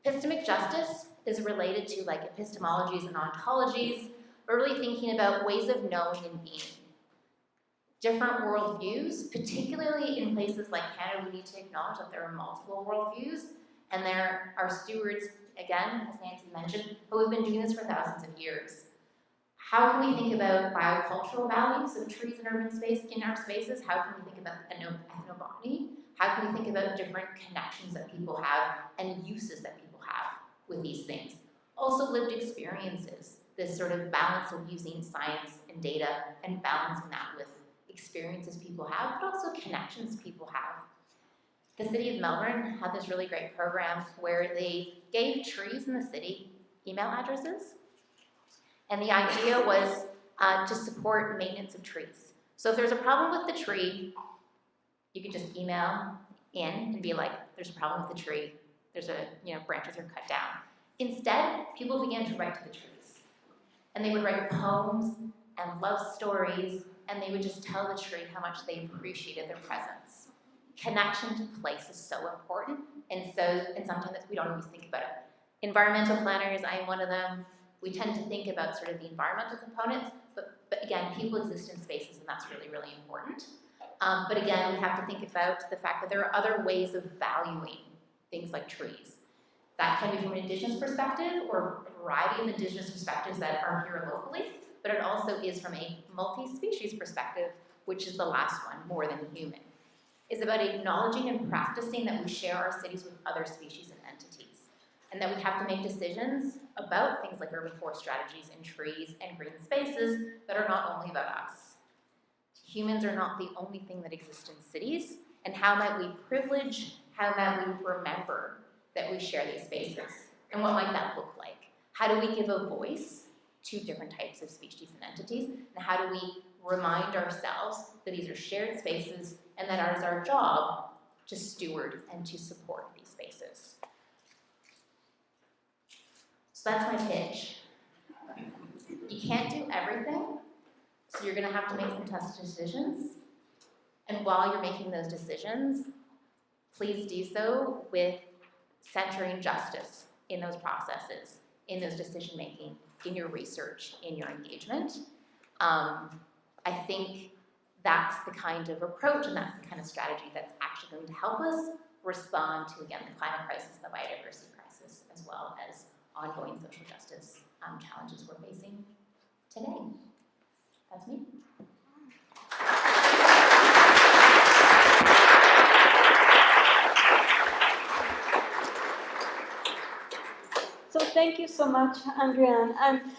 Epistemic justice is related to like epistemologies and ontologies, but really thinking about ways of knowing and being. Different worldviews, particularly in places like Canada, we need to acknowledge that there are multiple worldviews, and there are stewards, again, as Nancy mentioned, who have been doing this for thousands of years. How can we think about biocultural values of trees in urban space, in our spaces? How can we think about ethnobotany? How can we think about different connections that people have and uses that people have with these things? Also lived experiences, this sort of balance of using science and data and balancing that with experiences people have, but also connections people have. The City of Melbourne had this really great program where they gave trees in the city email addresses, and the idea was to support maintenance of trees. So if there's a problem with the tree, you could just email in and be like, there's a problem with the tree, there's branches are cut down. Instead, people began to write to the trees, and they would write poems and love stories, and they would just tell the tree how much they appreciated their presence. Connection to place is so important, and sometimes we don't always think about it. Environmental planners, I am one of them, we tend to think about sort of the environmental components, but again, people exist in spaces, and that's really, really important. But again, we have to think about the fact that there are other ways of valuing things like trees. That can be from an Indigenous perspective, or a variety of Indigenous perspectives that are here locally, but it also is from a multi-species perspective, which is the last one, more than human. It's about acknowledging and practicing that we share our cities with other species and entities, and that we have to make decisions about things like urban forest strategies and trees and green spaces that are not only about us. Humans are not the only thing that exists in cities, and how might we privilege, how might we remember that we share these spaces, and what might that look like? How do we give a voice to different types of species and entities, and how do we remind ourselves that these are shared spaces and that it is our job to steward and to support these spaces? So that's my pitch. You can't do everything, so you're gonna have to make some tough decisions, and while you're making those decisions, please do so with centering justice in those processes, in those decision-making, in your research, in your engagement. I think that's the kind of approach and that's the kind of strategy that's actually going to help us respond to, again, the climate crisis, the biodiversity crisis, as well as ongoing social justice challenges we're facing today. That's me. So thank you so much, Andréanne.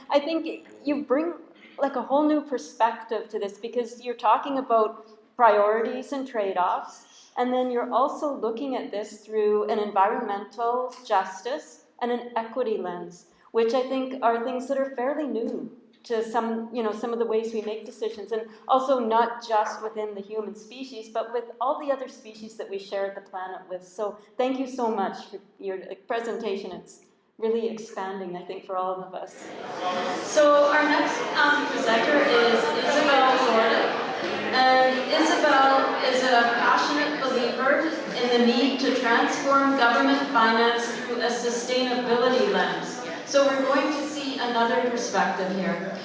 I think you bring like a whole new perspective to this, because you're talking about priorities and trade-offs, and then you're also looking at this through an environmental justice and an equity lens, which I think are things that are fairly new to some of the ways we make decisions, and also not just within the human species, but with all the other species that we share the planet with. So thank you so much for your presentation. It's really expanding, I think, for all of us. So our next presenter is Isabel Jordan. And Isabel is a passionate believer in the need to transform government finance through a sustainability lens. So we're going to see another perspective here.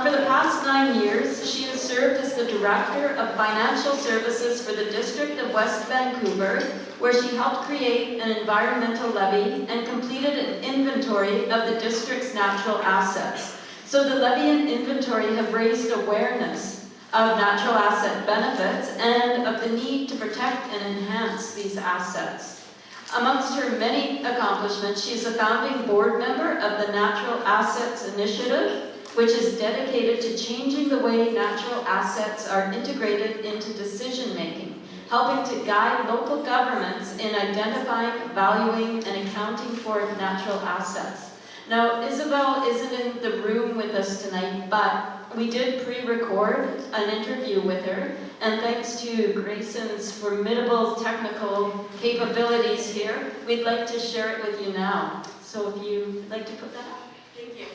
For the past 9 years, she has served as the Director of Financial Services for the District of West Vancouver, where she helped create an environmental levy and completed an inventory of the district's natural assets. So the levy and inventory have raised awareness of natural asset benefits and of the need to protect and enhance these assets. Amongst her many accomplishments, she is a founding board member of the Natural Assets Initiative, which is dedicated to changing the way natural assets are integrated into decision-making, helping to guide local governments in identifying, valuing, and accounting for natural assets. Now, Isabel isn't in the room with us tonight, but we did pre-record an interview with her, and thanks to Grayson's formidable technical capabilities here, we'd like to share it with you now. So if you'd like to put that up. Thank you.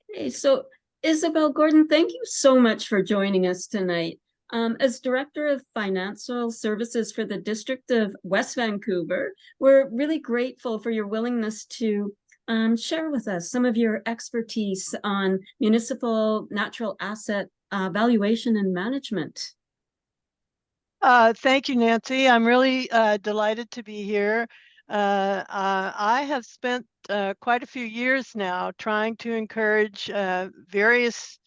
Hey, so Isabel Gordon, thank you so much for joining us tonight. As Director of Financial Services for the District of West Vancouver, we're really grateful for your willingness to share with us some of your expertise on municipal natural asset valuation and management. Thank you, Nancy. I'm really delighted to be here. I have spent quite a few years now trying to encourage various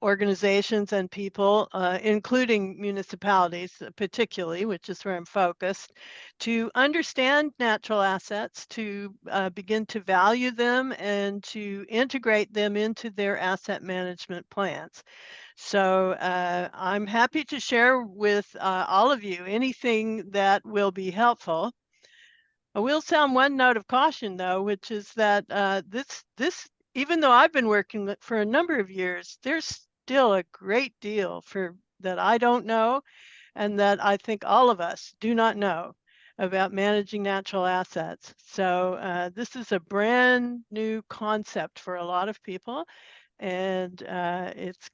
organizations and people, including municipalities particularly, which is where I'm focused, to understand natural assets, to begin to value them and to integrate them into their asset management plans. So I'm happy to share with all of you anything that will be helpful. I will sound one note of caution, though, which is that this, even though I've been working for a number of years, there's still a great deal that I don't know, and that I think all of us do not know about managing natural assets. So this is a brand new concept for a lot of people, and it's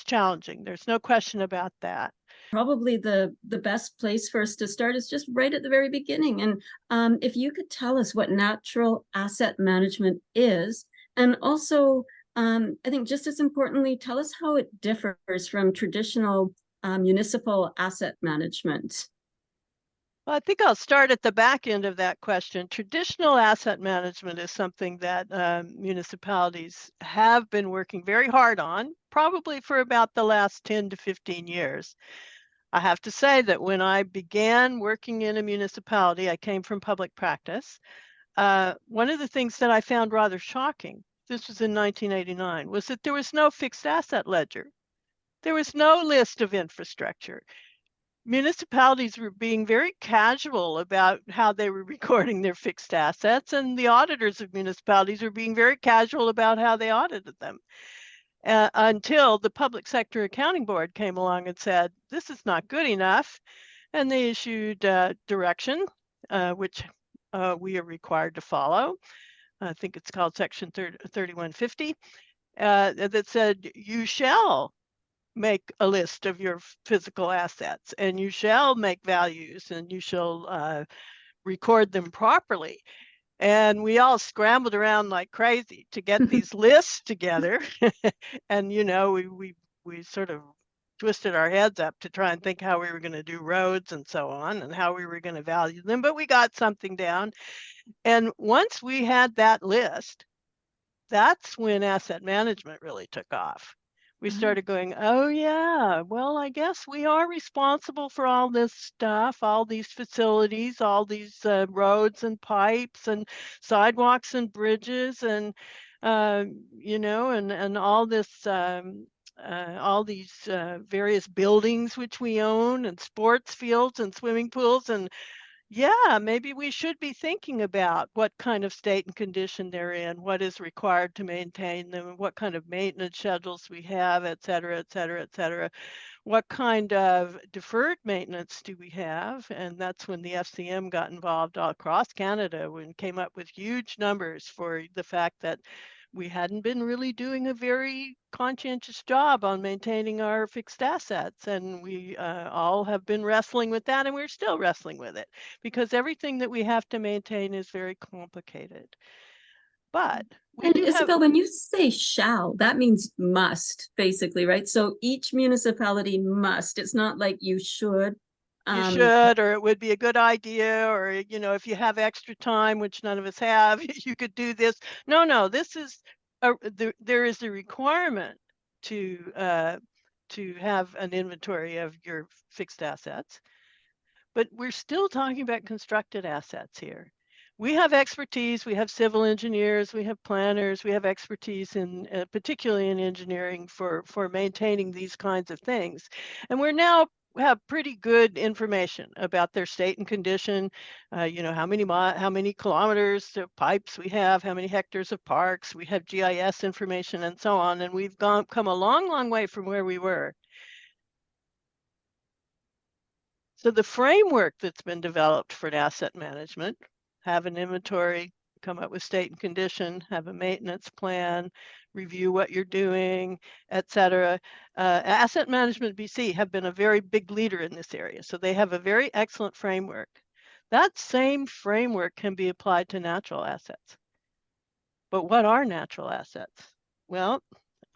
challenging. There's no question about that. Probably the best place for us to start is just right at the very beginning. And if you could tell us what natural asset management is, and also, I think just as importantly, tell us how it differs from traditional municipal asset management. Well, I think I'll start at the back end of that question. Traditional asset management is something that municipalities have been working very hard on, probably for about the last 10 to 15 years. I have to say that when I began working in a municipality, I came from public practice. One of the things that I found rather shocking, this was in 1989, was that there was no fixed asset ledger. There was no list of infrastructure. Municipalities were being very casual about how they were recording their fixed assets, and the auditors of municipalities were being very casual about how they audited them. Until the Public Sector Accounting Board came along and said, this is not good enough, and they issued direction, which we are required to follow. I think it's called Section 3150, that said, you shall make a list of your physical assets, and you shall make values, and you shall record them properly. And we all scrambled around like crazy to get these lists together. And, you know, we sort of twisted our heads up to try and think how we were going to do roads and so on, and how we were going to value them. But we got something down. And once we had that list, that's when asset management really took off. We started going, oh yeah, well, I guess we are responsible for all this stuff, all these facilities, all these roads and pipes and sidewalks and bridges, and you know, and all this, all these various buildings which we own, and sports fields and swimming pools, and yeah, maybe we should be thinking about what kind of state and condition they're in, what is required to maintain them, what kind of maintenance schedules we have, et cetera, et cetera, et cetera. What kind of deferred maintenance do we have? And that's when the FCM got involved all across Canada and came up with huge numbers for the fact that we hadn't been really doing a very conscientious job on maintaining our fixed assets. And we all have been wrestling with that, and we're still wrestling with it, because everything that we have to maintain is very complicated. But we and Isabel, when you say shall, that means must, basically, right? So each municipality must. It's not like you should. You should, or it would be a good idea, or, you know, if you have extra time, which none of us have, you could do this. No, this is there is a requirement to have an inventory of your fixed assets, but we're still talking about constructed assets here. We have expertise, we have civil engineers, we have planners, we have expertise in, particularly in engineering for maintaining these kinds of things. And we're now have pretty good information about their state and condition, you know, how many kilometers of pipes we have, how many hectares of parks, we have GIS information and so on. And we've come a long, long way from where we were. So the framework that's been developed for asset management, have an inventory, come up with state and condition, have a maintenance plan, review what you're doing, etc. Asset Management BC have been a very big leader in this area, so they have a very excellent framework. That same framework can be applied to natural assets. But what are natural assets? Well,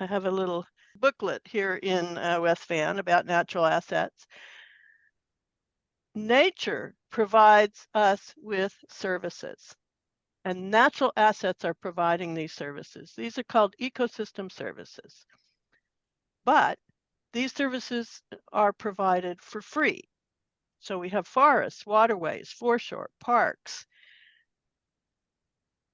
I have a little booklet here in West Van about natural assets. Nature provides us with services, and natural assets are providing these services. These are called ecosystem services. But these services are provided for free. So we have forests, waterways, foreshore, parks.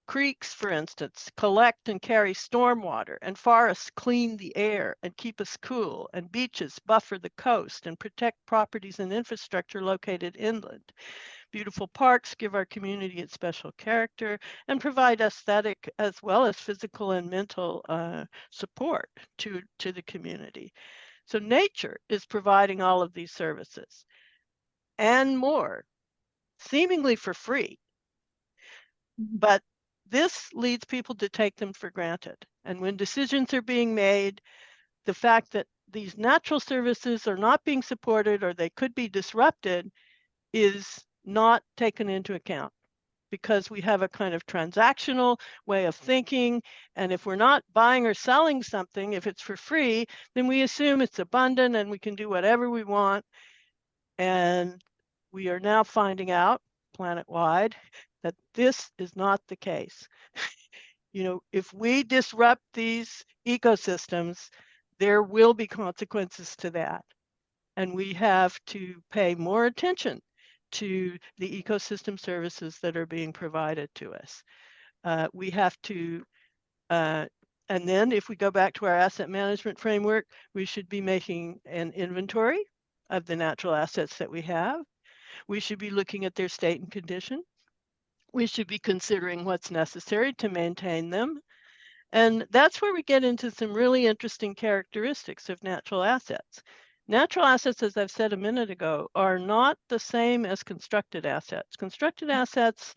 Creeks, for instance, collect and carry stormwater, and forests clean the air and keep us cool, and beaches buffer the coast and protect properties and infrastructure located inland. Beautiful parks give our community its special character and provide aesthetic as well as physical and mental support to the community. So nature is providing all of these services and more, seemingly for free. But this leads people to take them for granted. And when decisions are being made, the fact that these natural services are not being supported or they could be disrupted is not taken into account, because we have a kind of transactional way of thinking. And if we're not buying or selling something, if it's for free, then we assume it's abundant and we can do whatever we want. And we are now finding out planet-wide that this is not the case. You know, if we disrupt these ecosystems, there will be consequences to that. And we have to pay more attention to the ecosystem services that are being provided to us. We have to, and then if we go back to our asset management framework, we should be making an inventory of the natural assets that we have. We should be looking at their state and condition. We should be considering what's necessary to maintain them. And that's where we get into some really interesting characteristics of natural assets. Natural assets, as I've said a minute ago, are not the same as constructed assets. Constructed assets,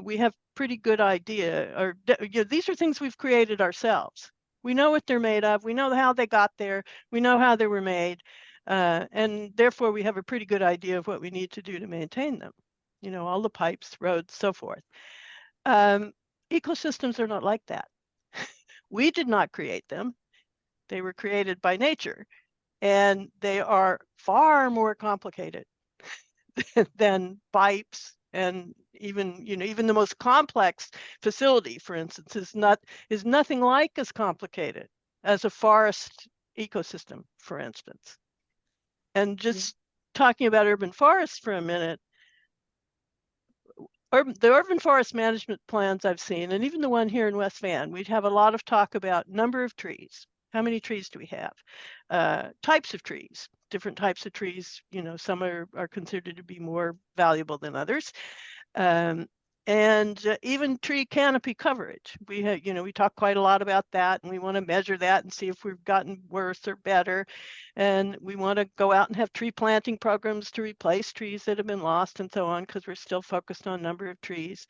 we have pretty good idea, or you know, these are things we've created ourselves. We know what they're made of. We know how they got there. We know how they were made. And therefore, we have a pretty good idea of what we need to do to maintain them. You know, all the pipes, roads, so forth. Ecosystems are not like that. We did not create them. They were created by nature, and they are far more complicated than pipes. And even, you know, even the most complex facility, for instance, is nothing like as complicated as a forest ecosystem, for instance. And just talking about urban forests for a minute, the urban forest management plans I've seen, and even the one here in West Van, we have a lot of talk about number of trees. How many trees do we have? Types of trees, different types of trees. You know, some are considered to be more valuable than others. And even tree canopy coverage. We have, you know, we talk quite a lot about that, and we want to measure that and see if we've gotten worse or better. And we want to go out and have tree planting programs to replace trees that have been lost and so on, because we're still focused on number of trees.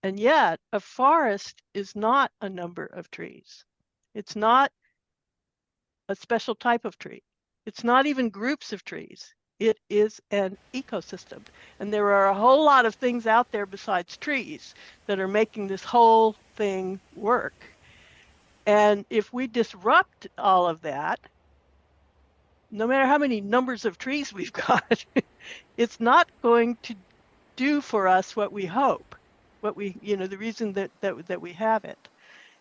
And yet, a forest is not a number of trees. It's not a special type of tree. It's not even groups of trees. It is an ecosystem. And there are a whole lot of things out there besides trees that are making this whole thing work. And if we disrupt all of that, no matter how many numbers of trees we've got, it's not going to do for us what we hope, what we, you know, the reason that we have it.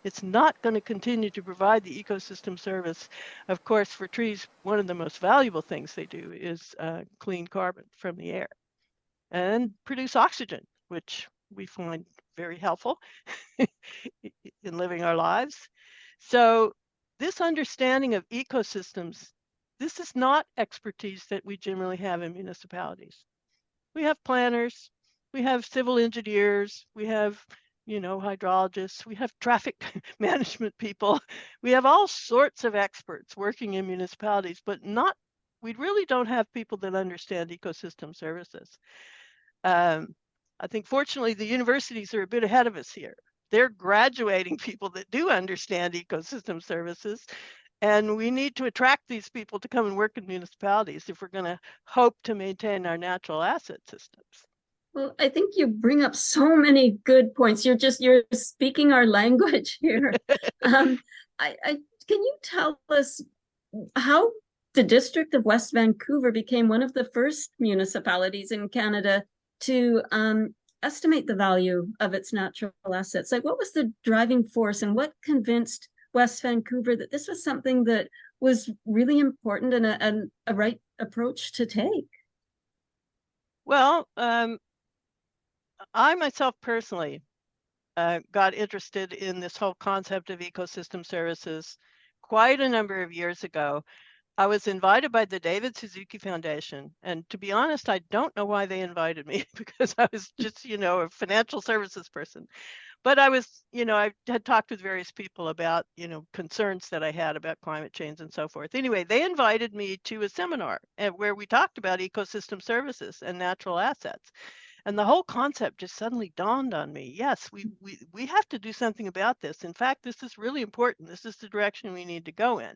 It's not going to continue to provide the ecosystem service. Of course, for trees, one of the most valuable things they do is clean carbon from the air and produce oxygen, which we find very helpful in living our lives. So this understanding of ecosystems, this is not expertise that we generally have in municipalities. We have planners, we have civil engineers, we have, hydrologists, we have traffic management people. We have all sorts of experts working in municipalities, but we really don't have people that understand ecosystem services. I think fortunately the universities are a bit ahead of us here. They're graduating people that do understand ecosystem services, and we need to attract these people to come and work in municipalities if we're going to hope to maintain our natural asset systems. Well, I think you bring up so many good points. You're speaking our language here. Can you tell us how the District of West Vancouver became one of the first municipalities in Canada to estimate the value of its natural assets? Like, what was the driving force, and what convinced West Vancouver that this was something that was really important and a right approach to take? Well, I myself personally got interested in this whole concept of ecosystem services quite a number of years ago. I was invited by the David Suzuki Foundation, and to be honest, I don't know why they invited me because I was just, a financial services person. But I was, I had talked with various people about, concerns that I had about climate change and so forth. Anyway, they invited me to a seminar where we talked about ecosystem services and natural assets. And the whole concept just suddenly dawned on me. Yes, we have to do something about this. In fact, this is really important. This is the direction we need to go in.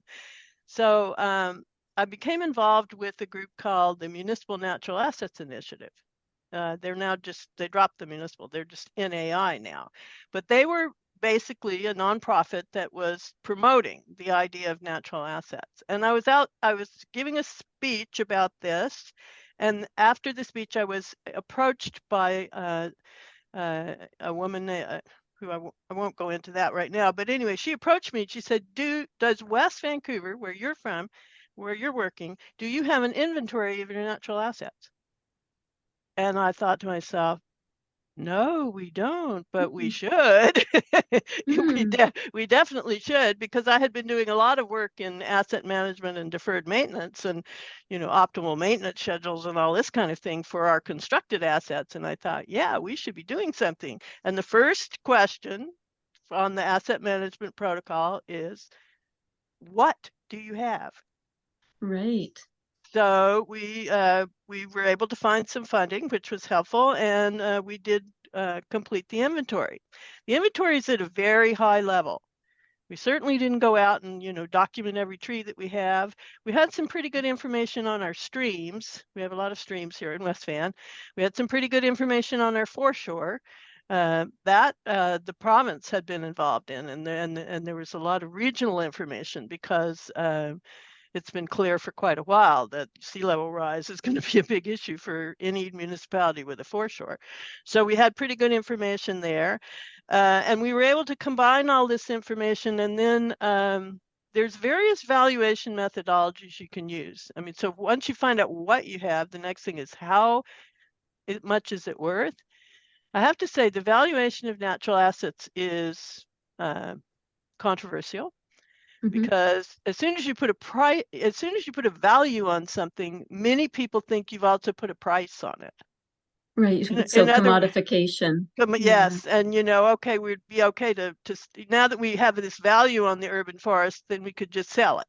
So I became involved with a group called the Municipal Natural Assets Initiative. They dropped the municipal, they're just NAI now. But they were basically a nonprofit that was promoting the idea of natural assets. And I was giving a speech about this. And after the speech, I was approached by a woman who I won't go into that right now. But anyway, she approached me and she said, does West Vancouver, where you're from, where you're working, do you have an inventory of your natural assets? And I thought to myself, no, we don't, but we should. We definitely should, because I had been doing a lot of work in asset management and deferred maintenance and, optimal maintenance schedules and all this kind of thing for our constructed assets. And I thought, yeah, we should be doing something. And the first question on the asset management protocol is, what do you have? Right. So we were able to find some funding, which was helpful, and we did complete the inventory. The inventory is at a very high level. We certainly didn't go out and document every tree that we have. We had some pretty good information on our streams. We have a lot of streams here in West Van. We had some pretty good information on our foreshore that the province had been involved in, and there was a lot of regional information because it's been clear for quite a while that sea level rise is going to be a big issue for any municipality with a foreshore. So we had pretty good information there. And we were able to combine all this information, and then there's various valuation methodologies you can use. I mean, so once you find out what you have, the next thing is how much is it worth? I have to say the valuation of natural assets is controversial. Because as soon as you put a value on something, many people think you've also put a price on it. Right. So commodification. Yes, and okay, we'd be okay to now that we have this value on the urban forest, then we could just sell it.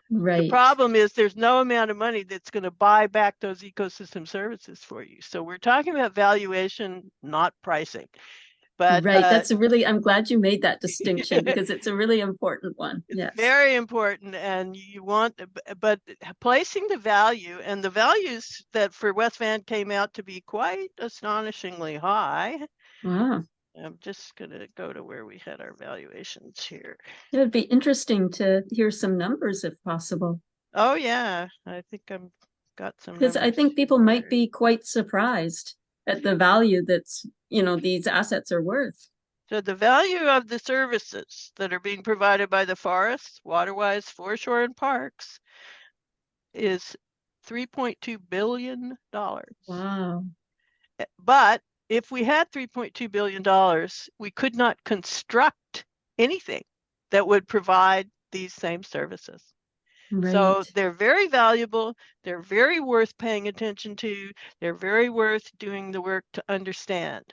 Right. The problem is there's no amount of money that's going to buy back those ecosystem services for you. So we're talking about valuation, not pricing. But right, I'm glad you made that distinction because it's a really important one. Yes. Very important, and but placing the value, and the values that for West Van came out to be quite astonishingly high. Wow. I'm just going to go to where we had our valuations here. It would be interesting to hear some numbers if possible. Oh yeah, I think I've got some. Because I think people might be quite surprised at the value that's these assets are worth. So the value of the services that are being provided by the forests, waterwise, foreshore, and parks is $3.2 billion. Wow. But if we had $3.2 billion, we could not construct anything that would provide these same services. So Right. they're very valuable. They're very worth paying attention to. They're very worth doing the work to understand.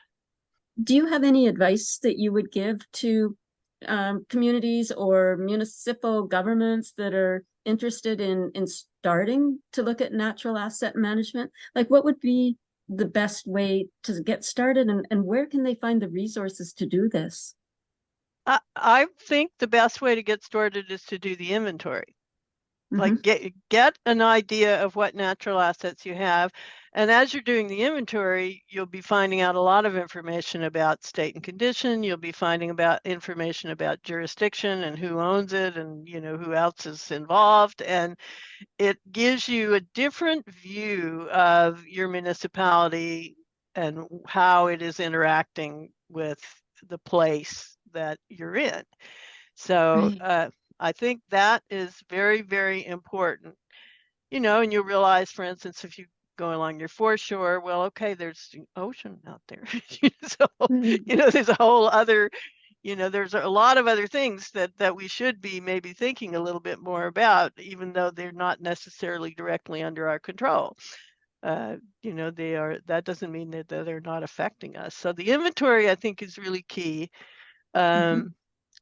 Do you have any advice that you would give to communities or municipal governments that are interested in starting to look at natural asset management? Like, what would be the best way to get started, and where can they find the resources to do this? I think the best way to get started is to do the inventory. Like Mm-hmm. get an idea of what natural assets you have. And as you're doing the inventory, you'll be finding out a lot of information about state and condition. You'll be finding about information about jurisdiction and who owns it and, you know, who else is involved. And it gives you a different view of your municipality and how it is interacting with the place that you're in. So Right. I think that is very, very important. You know, and you'll realize, for instance, if you go along your foreshore, well, okay, there's the ocean out there. So, Mm. you know, there's a whole other, you know, there's a lot of other things that we should be maybe thinking a little bit more about, even though they're not necessarily directly under our control. You know, that doesn't mean that they're not affecting us. So the inventory, I think, is really key. Mhm.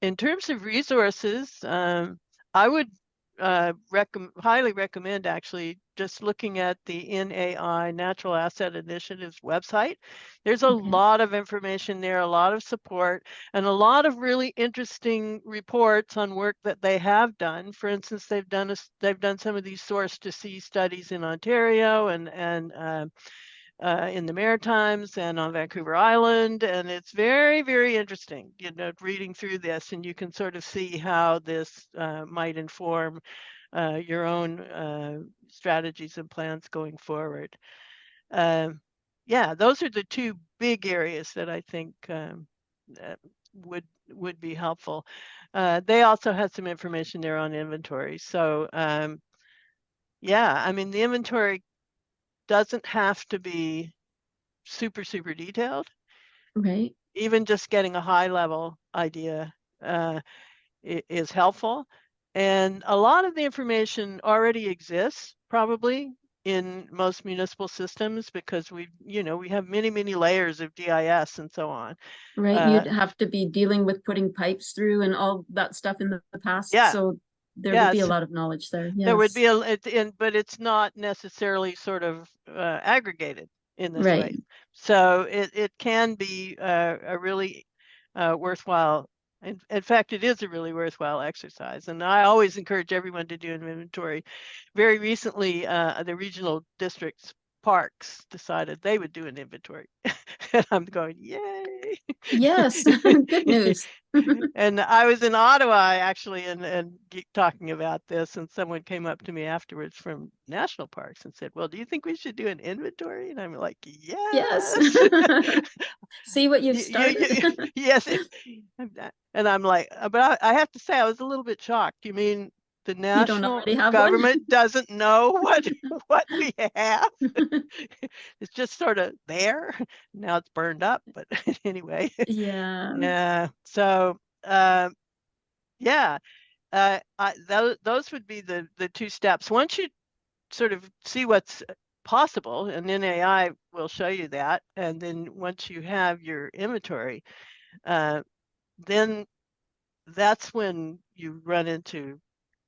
In terms of resources, I would highly recommend actually just looking at the NAI Natural Asset Initiative's website. There's a Okay. lot of information there, a lot of support, and a lot of really interesting reports on work that they have done. For instance, they've done some of these source to sea studies in Ontario and in the Maritimes and on Vancouver Island. And it's very, very interesting, you know, reading through this, and you can sort of see how this might inform your own strategies and plans going forward. Yeah, those are the two big areas that I think would be helpful. They also had some information there on inventory. So yeah, I mean, the inventory doesn't have to be super, super detailed. Right. Even just getting a high level idea is helpful. And a lot of the information already exists probably in most municipal systems because we have many, many layers of GIS and so on. Right. Uh, You'd have to be dealing with putting pipes through and all that stuff in the past. yeah, So there would yeah, be a lot of knowledge there. there would Yes. be but it's not necessarily sort of aggregated in this Right. way. So it can be a really worthwhile. In fact, it is a really worthwhile exercise, and I always encourage everyone to do an inventory. Very recently, the regional districts parks decided they would do an inventory, and I'm going, yay! Yes. Good news. And I was in Ottawa actually and talking about this, and someone came up to me afterwards from national parks and said, well, do you think we should do an inventory? And I'm like, Yes. yes. See what you've started. Yes. And I'm like, but I have to say, I was a little bit shocked. You mean the You don't national already have one? government doesn't know what we have? It's just sort of there. Now it's burned up, but anyway. Yeah. Yeah. So, yeah, those would be the two steps. Once you sort of see what's possible, and then AI will show you that, and then once you have your inventory, then that's when you run into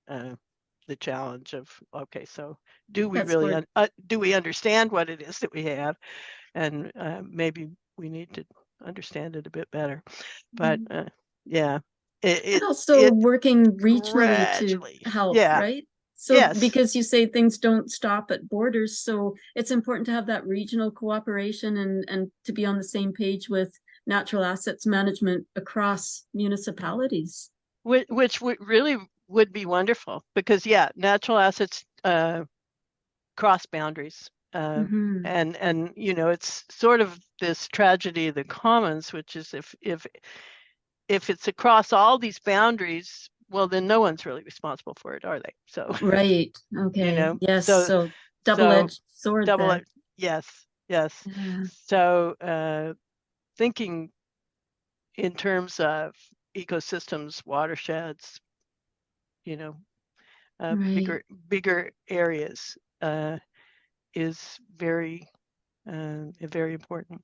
the challenge of, okay, so do we That's really where do we understand what it is that we have, and maybe we need to understand it a bit better. But yeah, and also it working regionally to gradually, help, yeah, right? So yes, because you say things don't stop at borders, so it's important to have that regional cooperation and to be on the same page with natural assets management across municipalities. which really would be wonderful because yeah, natural assets cross boundaries. Mm-hmm. And you know, it's sort of this tragedy of the commons, which is if it's across all these boundaries, well, then no one's really responsible for it, are they? So, Right. you Okay. know, Yes. so So so double-edged sword double there. it, yes. Yes. Yeah. So thinking in terms of ecosystems, watersheds, you know, Right. bigger areas is very important.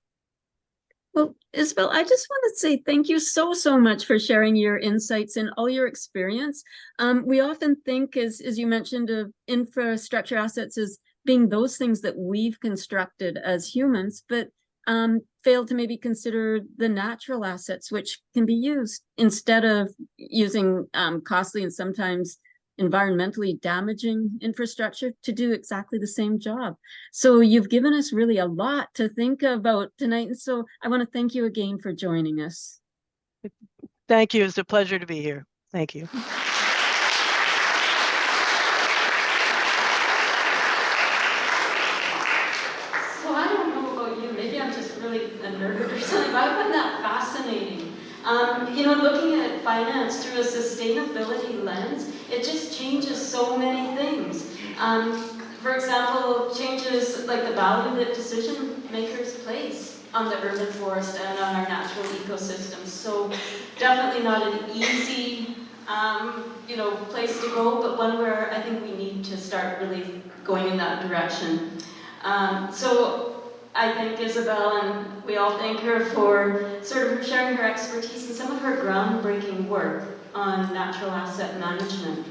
Well, Isabel, I just want to say thank you so much for sharing your insights and all your experience. We often think, as you mentioned, of infrastructure assets as being those things that we've constructed as humans, but fail to maybe consider the natural assets which can be used instead of using costly and sometimes environmentally damaging infrastructure to do exactly the same job. So you've given us really a lot to think about tonight. And so I want to thank you again for joining us. Thank you. It's a pleasure to be here. Thank you. So I don't know about you, maybe I'm just really a nerd or something, but I find that fascinating. You know, looking at finance through a sustainability lens, it just changes so many things. For example, changes like the value that decision makers place on the urban forest and on our natural ecosystems. So definitely not an easy, you know, place to go, but one where I think we need to start really going in that direction. So I thank Isabel, and we all thank her for sort of sharing her expertise and some of her groundbreaking work on natural asset management.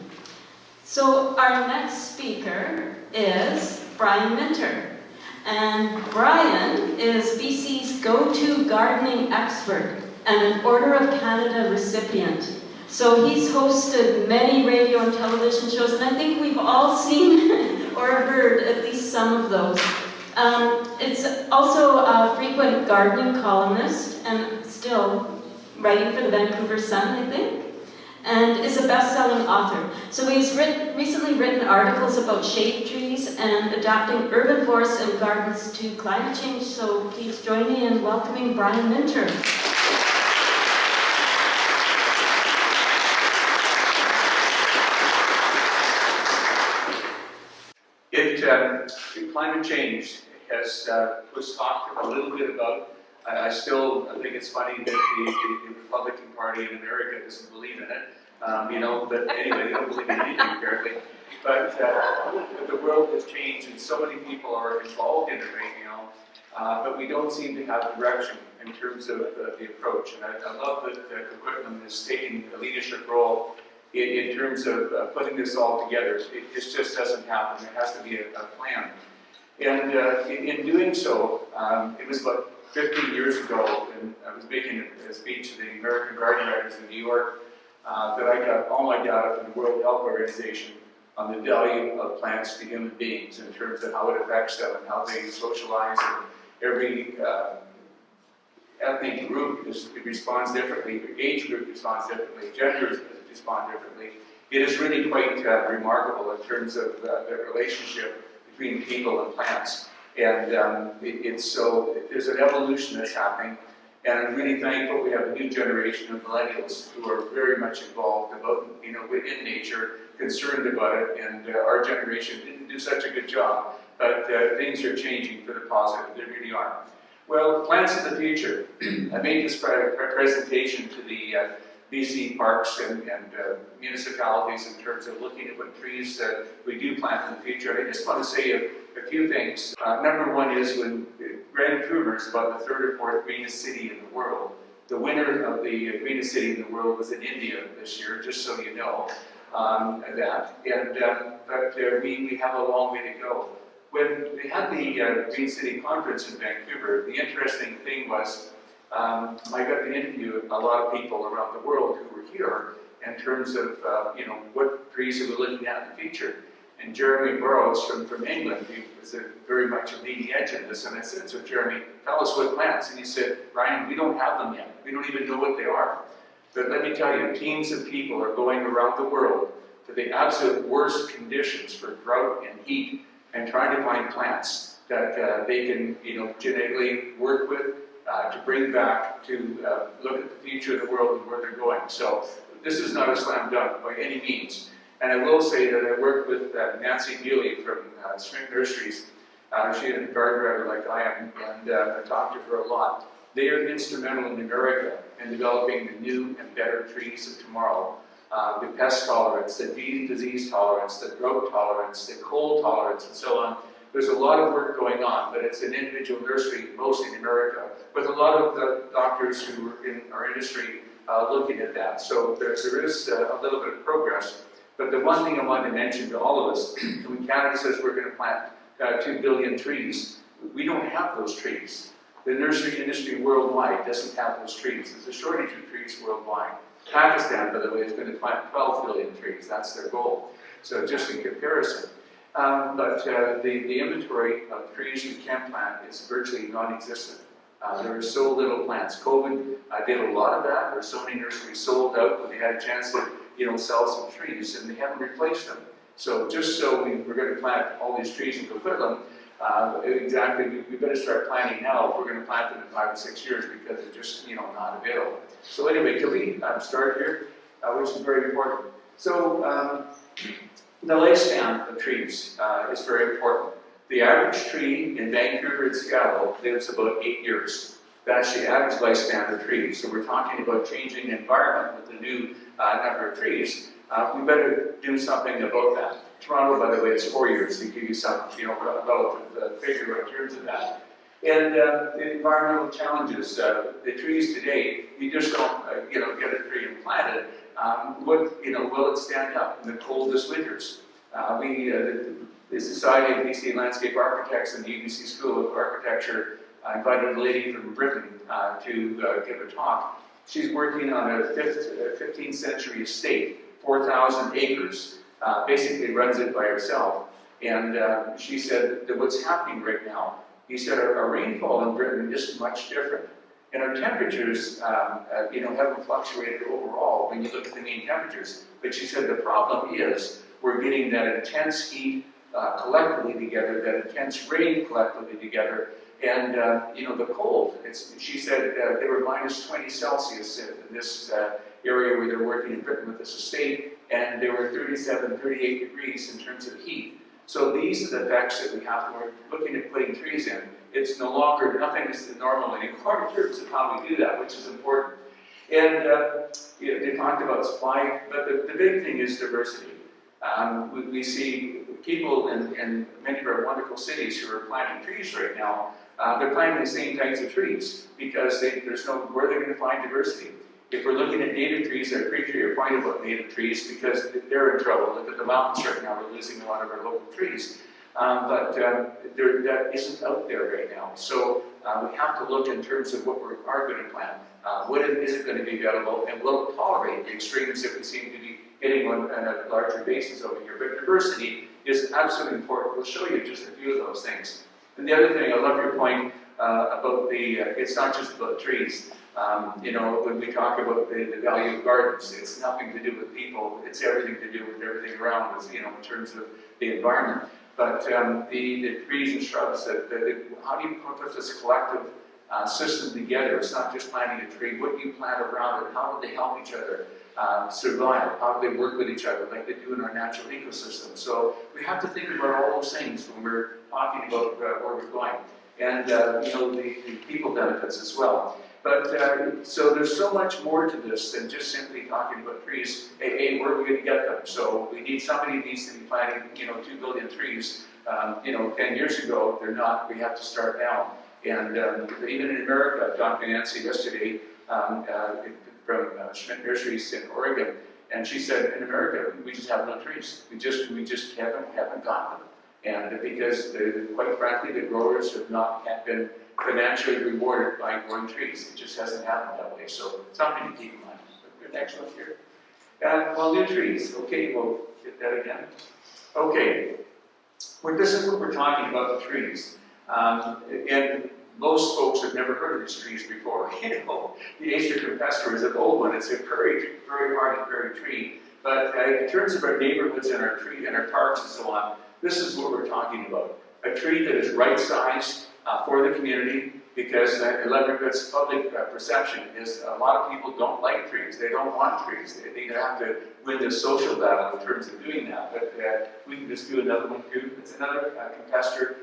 So our next speaker is Brian Minter. And Brian is BC's go-to gardening expert and an Order of Canada recipient. So he's hosted many radio and television shows, and I think we've all seen or heard at least some of those. It's also a frequent gardening columnist and still writing for the Vancouver Sun, I think, and is a best-selling author. So he's recently written articles about shade trees and adapting urban forests and gardens to climate change. So please join me in welcoming Brian Minter. Climate change was talked a little bit about. I still think it's funny that the Republican Party in America doesn't believe in it. You know, but anyway, they don't believe in anything apparently. But the world has changed, and so many people are involved in it right now. But we don't seem to have direction in terms of the approach. And I love that Coquitlam is taking a leadership role in terms of putting this all together. It just doesn't happen. There has to be a plan. And in doing so, it was about 15 years ago, and I was making a speech to the American Garden Writers in New York, that I got all my data from the World Health Organization on the value of plants to human beings in terms of how it affects them and how they socialize. And every ethnic group responds differently, age group responds differently, gender respond differently. It is really quite remarkable in terms of the relationship between people and plants. And there's an evolution that's happening. And I'm really thankful we have a new generation of millennials who are very much involved about, you know, in nature, concerned about it. And our generation didn't do such a good job, but things are changing for the positive. They really are. Well, plants of the future. I made this presentation to the BC parks and municipalities in terms of looking at what trees we do plant in the future. I just want to say a few things. Number one is when Vancouver is about the third or fourth greenest city in the world. The winner of the greenest city in the world was in India this year, just so you know that. And but we have a long way to go. When we had the Green City Conference in Vancouver, the interesting thing was I got to interview a lot of people around the world who were here in terms of you know, what trees are we looking at in the future. And Jeremy Burroughs from England, he was very much a leading edge in this, and I said, so Jeremy, tell us what plants. And he said, Ryan, we don't have them yet. We don't even know what they are. But let me tell you, teams of people are going around the world to the absolute worst conditions for drought and heat and trying to find plants that they can, you know, genetically work with to bring back to look at the future of the world and where they're going. So this is not a slam dunk by any means. And I will say that I worked with Nancy Bewley from Smith Nurseries, She's a garden driver like I am, and I talked to her a lot. They are instrumental in America in developing the new and better trees of tomorrow. The pest tolerance, the disease tolerance, the drought tolerance, the cold tolerance, and so on. There's a lot of work going on, but it's an individual nursery, mostly in America, with a lot of the doctors who are in our industry looking at that. So there is a little bit of progress. But the one thing I wanted to mention to all of us, when Canada says we're going to plant 2 billion trees, we don't have those trees. The nursery industry worldwide doesn't have those trees. There's a shortage of trees worldwide. Pakistan, by the way, is going to plant 12 billion trees. That's their goal. So just in comparison. But the inventory of trees we can plant is virtually non-existent. There are so little plants. COVID did a lot of that. There are so many nurseries sold out when they had a chance to, sell some trees, and they haven't replaced them. So just so we're going to plant all these trees in Coquitlam, we better start planting now if we're going to plant them in 5 or 6 years, because they're just, not available. So anyway, can we start here, which is very important. So the lifespan of trees is very important. The average tree in Vancouver and Seattle lives about 8 years. That's the average lifespan of trees. So we're talking about changing the environment with the new number of trees. We better do something about that. Toronto, by the way, is 4 years to give you some, relative figure in terms of that. And the environmental challenges, the trees today, you just don't, get a tree and plant it. Will it stand up in the coldest winters? The Society of BC Landscape Architects and the UBC School of Architecture invited a lady from Britain to give a talk. She's working on a 15th century estate, 4,000 acres, basically runs it by herself. And she said that what's happening right now, he said our rainfall in Britain is much different. And our temperatures, haven't fluctuated overall when you look at the mean temperatures. But she said the problem is we're getting that intense heat collectively together, that intense rain collectively together, and the cold. She said they were minus 20 Celsius in this area where they're working in Britain with this estate, and they were 37, 38 degrees in terms of heat. So these are the effects that we have when we're looking at putting trees in. It's no longer, nothing is the normal anymore in terms of how we do that, which is important. And they talked about supply, but the big thing is diversity. We see people in many of our wonderful cities who are planting trees right now. They're planting the same types of trees because there's no where they're going to find diversity. If we're looking at native trees, I appreciate your point about native trees because they're in trouble. Look at the mountains right now; we're losing a lot of our local trees. But that isn't out there right now. So we have to look in terms of what we are going to plant. What is it going to be available, and will it tolerate the extremes that we seem to be hitting on a larger basis over here? But diversity is absolutely important. We'll show you just a few of those things. And the other thing, I love your point about it's not just about trees. When we talk about the value of gardens, it's nothing to do with people. It's everything to do with everything around us, in terms of the environment. But the trees and shrubs, how do you put this collective system together? It's not just planting a tree. What do you plant around it? How do they help each other survive? How do they work with each other like they do in our natural ecosystem? So we have to think about all those things when we're talking about where we're going. And, the people benefits as well. But so there's so much more to this than just simply talking about trees. Hey, where are we going to get them? So we need somebody who needs to be planting, 2 billion trees. 10 years ago, they're not. We have to start now. And even in America, I talked to Nancy yesterday from Schmidt Nurseries in Oregon, and she said in America we just have no trees. We just haven't got them. And because, quite frankly, the growers have not been financially rewarded by growing trees. It just hasn't happened that way. So something to keep in mind. The next one here. New trees. Okay, we'll get that again. Okay. This is what we're talking about, the trees. And most folks have never heard of these trees before. The Acer campestre is an old one. It's a very, very hard and very tree. But in terms of our neighborhoods and our tree and our parks and so on, this is what we're talking about. A tree that is right-sized for the community, because Levergood's public perception is a lot of people don't like trees. They don't want trees. They have to win the social battle in terms of doing that. But we can just do another one too. It's another campestre.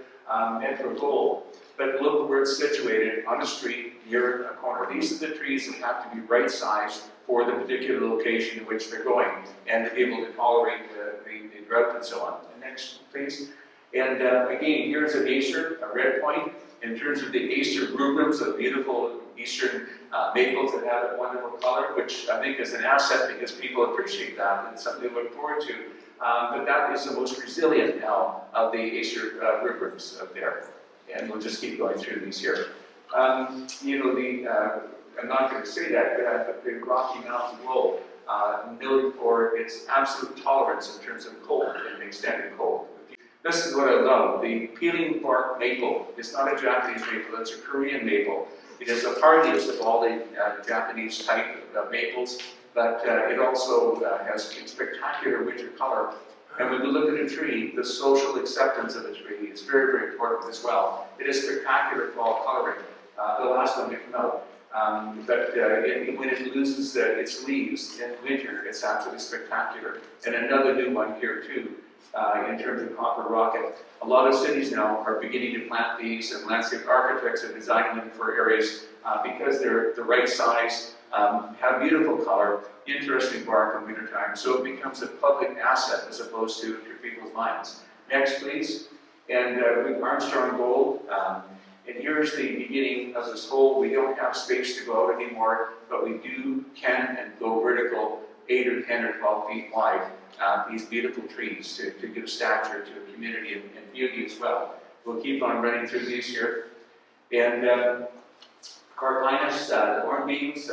meant for gold. But look where it's situated, on a street, near a corner. These are the trees that have to be right-sized for the particular location in which they're going, and to be able to tolerate the drought and so on. And next, please. And again, here's an Acer, a red point. In terms of the Acer rubrums, the beautiful eastern maples that have a wonderful color, which I think is an asset because people appreciate that and it's something to look forward to. But that is the most resilient now of the Acer rubrums up there. And we'll just keep going through these here. You know, I'm not going to say that, but the Rocky Mountain Wool, known for its absolute tolerance in terms of cold and extended cold. This is what I love. The peeling bark maple. It's not a Japanese maple, it's a Korean maple. It is the hardiest of all the Japanese type of maples, but it also has spectacular winter color. And when you look at a tree, the social acceptance of a tree is very, very important as well. It is spectacular fall coloring, the last one to come out. But when it loses its leaves in winter, it's absolutely spectacular. And another new one here too. In terms of copper rocket. A lot of cities now are beginning to plant these, and landscape architects are designing them for areas because they're the right size, have beautiful color, interesting bark in wintertime, so it becomes a public asset as opposed to people's minds. Next, please. And Armstrong Gold. And here's the beginning of this whole, we don't have space to go out anymore, but we can and go vertical 8 or 10 or 12 feet wide. These beautiful trees to give stature to a community and beauty as well. We'll keep on running through these here. And Carpinus, the hornbeams,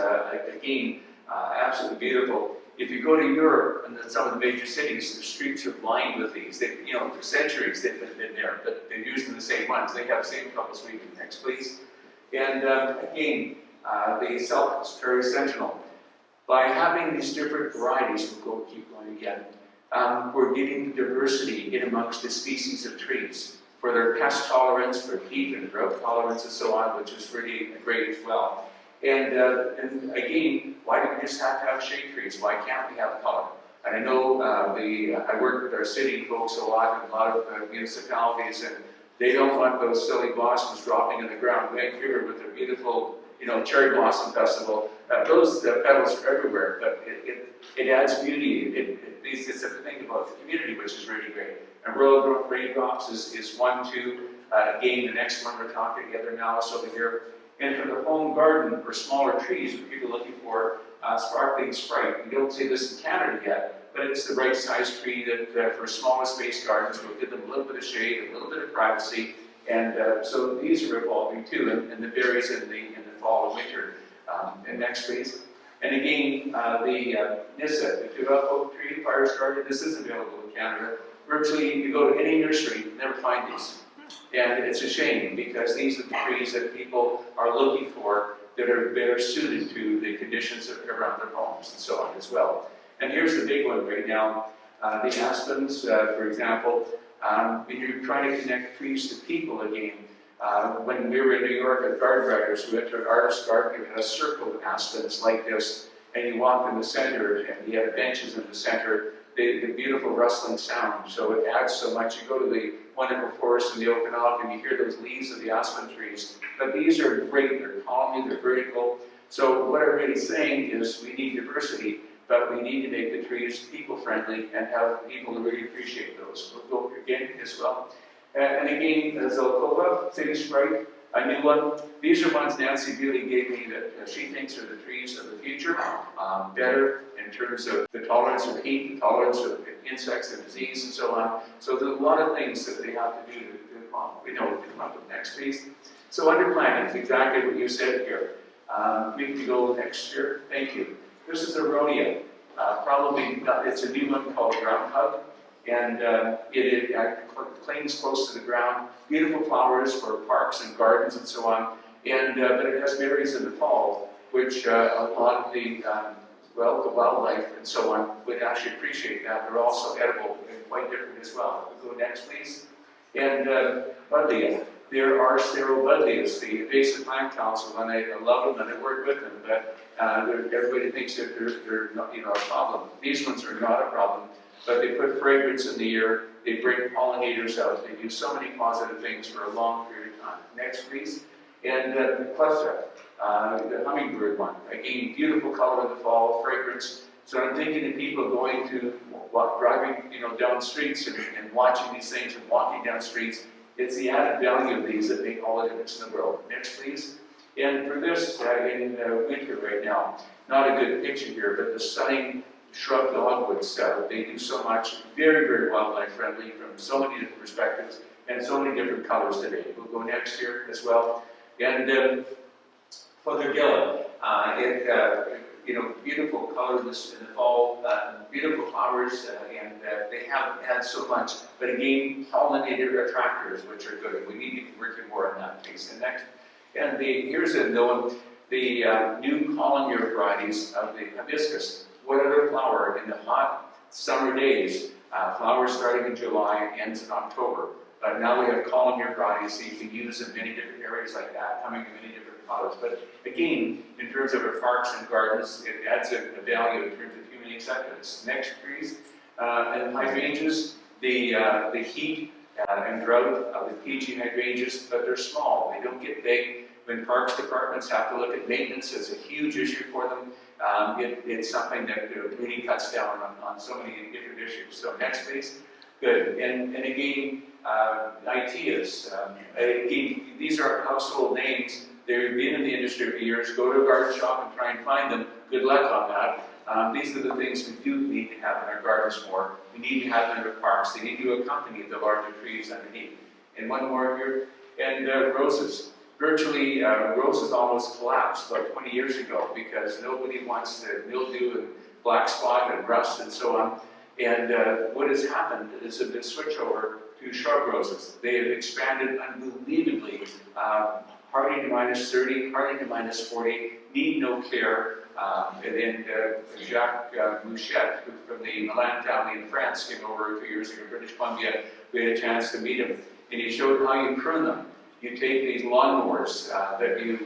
again, absolutely beautiful. If you go to Europe and some of the major cities, the streets are lined with these. You know, for centuries they've been there, but they're using the same ones. They have the same couple we do. Next, please. And again, the Celtis, Prairie Sentinel. By having these different varieties, we'll keep going again, we're getting diversity in amongst the species of trees for their pest tolerance, for heat and drought tolerance and so on, which is really great as well. And again, why do we just have to have shade trees? Why can't we have color? And I know I work with our city folks a lot in a lot of municipalities, and they don't want those silly blossoms dropping in the ground. Vancouver with their beautiful, you know, cherry blossom festival. Those petals are everywhere, but it adds beauty. It's a thing about the community, which is really great. And rural raindrops is one, too. Again, the next one we're talking together now is over here. And for the home garden, for smaller trees, people are looking for sparkling sprite. We don't say this in Canada yet, but it's the right size tree that for smaller space gardens will give them a little bit of shade, a little bit of privacy. And so these are evolving too, and the berries in the fall and winter. And next, please. And again, the Nissa, the Tuba oak tree, fire starter, this is available in Canada. Virtually, you go to any nursery, you never find these. And it's a shame because these are the trees that people are looking for that are better suited to the conditions around their homes and so on as well. And here's the big one right now. The aspens, for example, when you're trying to connect trees to people again, when we were in New York at Garden Writers, we went to an artist's garden, we had a circle of aspens like this, and you walk in the center, and you have benches in the center, the beautiful rustling sound, so it adds so much. You go to the wonderful forest in the Okanagan, and you hear those leaves of the aspen trees, but these are great, they're colony, they're vertical. So what I'm really saying is we need diversity, but we need to make the trees people-friendly and have people who really appreciate those. We'll go again as well. And again, Zelkova, City Sprite, a new one. These are ones Nancy really gave me that she thinks are the trees of the future, better in terms of the tolerance of heat, the tolerance of insects and disease and so on. So there's a lot of things that they have to do to come up with next, please. So underplanting is exactly what you said here. We can go next year. Thank you. This is Aronia. It's a new one called Ground Hug. And it clings close to the ground. Beautiful flowers for parks and gardens and so on. And but it has berries in the fall, which a lot of the wildlife and so on would actually appreciate that. They're also edible and quite different as well. We'll go next, please. And Buddleia. There are sterile Buddleias, the Invasive Plant Council, and I love them and I work with them, but everybody thinks that they're not, a problem. These ones are not a problem. but they put fragrance in the air, they bring pollinators out, they do so many positive things for a long period of time. Next, please. And the cluster, the hummingbird one. Again, beautiful color in the fall, fragrance. So I'm thinking of people going to, driving, down streets and watching these things and walking down streets. It's the added value of these that make all the difference in the world. Next, please. And for this, in winter right now, not a good picture here, but the stunning shrub dogwoods, they do so much, very, very wildlife friendly from so many different perspectives and so many different colors today. We'll go next here as well. And Fothergilla, beautiful color in the fall, beautiful flowers, and they haven't had so much. But again, pollinator attractors, which are good. We need to be working more on that piece. And next, and here's a new colonier varieties of the hibiscus. What other flower in the hot summer days? Flowers starting in July, ends in October. But now we have colonier varieties, so you can use in many different areas like that, coming in many different colors. But again, in terms of our parks and gardens, it adds a value in terms of human acceptance. Next, please. And hydrangeas, the heat and drought of the PG hydrangeas, but they're small. They don't get big. When parks departments have to look at maintenance, it's a huge issue for them. It's something that really cuts down on so many different issues. So next, please. Good. And again, Iteas. Again, these are household names. They've been in the industry for years. Go to a garden shop and try and find them. Good luck on that. These are the things we do need to have in our gardens more. We need to have them in our parks. They need to accompany the larger trees underneath. And one more here. And roses. Virtually, roses almost collapsed about 20 years ago because nobody wants the mildew and black spot and rust and so on. And what has happened is a bit switch over to shrub roses. They have expanded unbelievably, hardy to minus 30, hardy to minus 40, need no care. And then Jacques Mouchette, who from the Milan family in France, came over a few years ago, British Columbia. We had a chance to meet him, and he showed how you prune them. You take these lawnmowers that you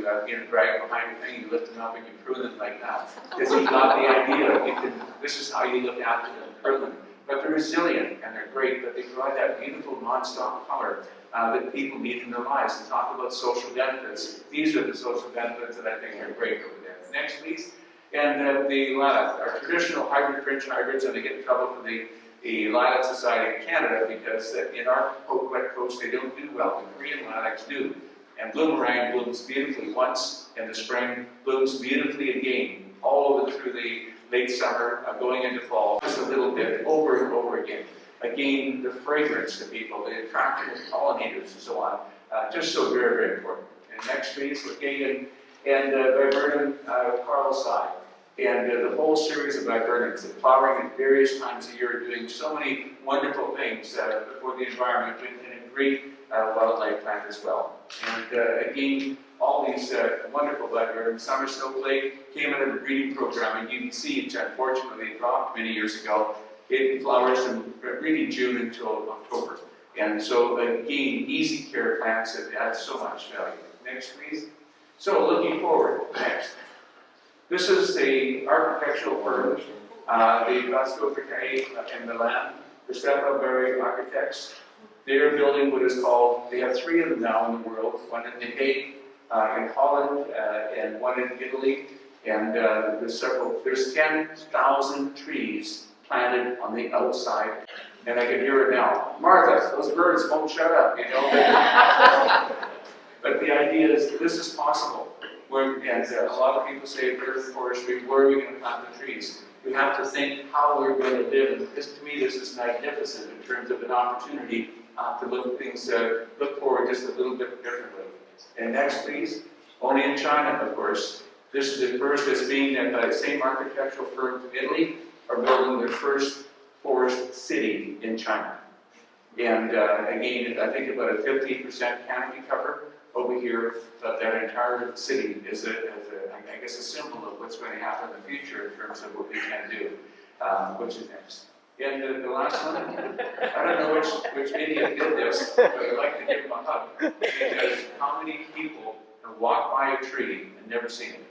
drag behind the thing, you lift them up and you prune them like that. Because he got the idea, this is how you look after them, prune them. But they're resilient and they're great, but they provide that beautiful non-stop color that people need in their lives. And talk about social benefits. These are the social benefits that I think are great over there. Next, please. And the lilac, our traditional hybrid fringe hybrids, and they get in trouble for the Lilac Society of Canada because in our wet coast they don't do well. The Korean lilacs do. And bloomerang blooms beautifully once in the spring, blooms beautifully again, all over through the late summer, going into fall, just a little bit, over and over again. Again, the fragrance to people, the attractive pollinators and so on, just so very, very important. And next, please, again, and viburnum carlsii. And the whole series of viburnums, the flowering at various times of year, doing so many wonderful things for the environment and a great wildlife plant as well. And again, all these wonderful viburnums. Summer snowflake came out of the breeding program, and you can see it unfortunately dropped many years ago. It flowers from really June until October. And so again, easy care plants that add so much value. Next, please. So looking forward, next. This is the architectural firm, the Vasco Ferrari in Milan, the Stefano Berry architects. They're building what is called, they have 3 of them now in the world, one in The Hague, in Holland, and one in Italy. And there's 10,000 trees planted on the outside. And I can hear it now. Martha, those birds won't shut up, But the idea is that this is possible. And a lot of people say urban forestry, where are we going to plant the trees? We have to think how we're going to live. And to me, this is magnificent in terms of an opportunity to look forward just a little bit differently. And next, please. Only in China, of course. This is the first that's being that the same architectural firm from Italy are building their first forest city in China. And again, I think about a 15% canopy cover over here, but that entire city is I guess a symbol of what's going to happen in the future in terms of what we can do, which is next. And the last one, I don't know which idiot did this, but I'd like to give him a hug, because how many people have walked by a tree and never seen it?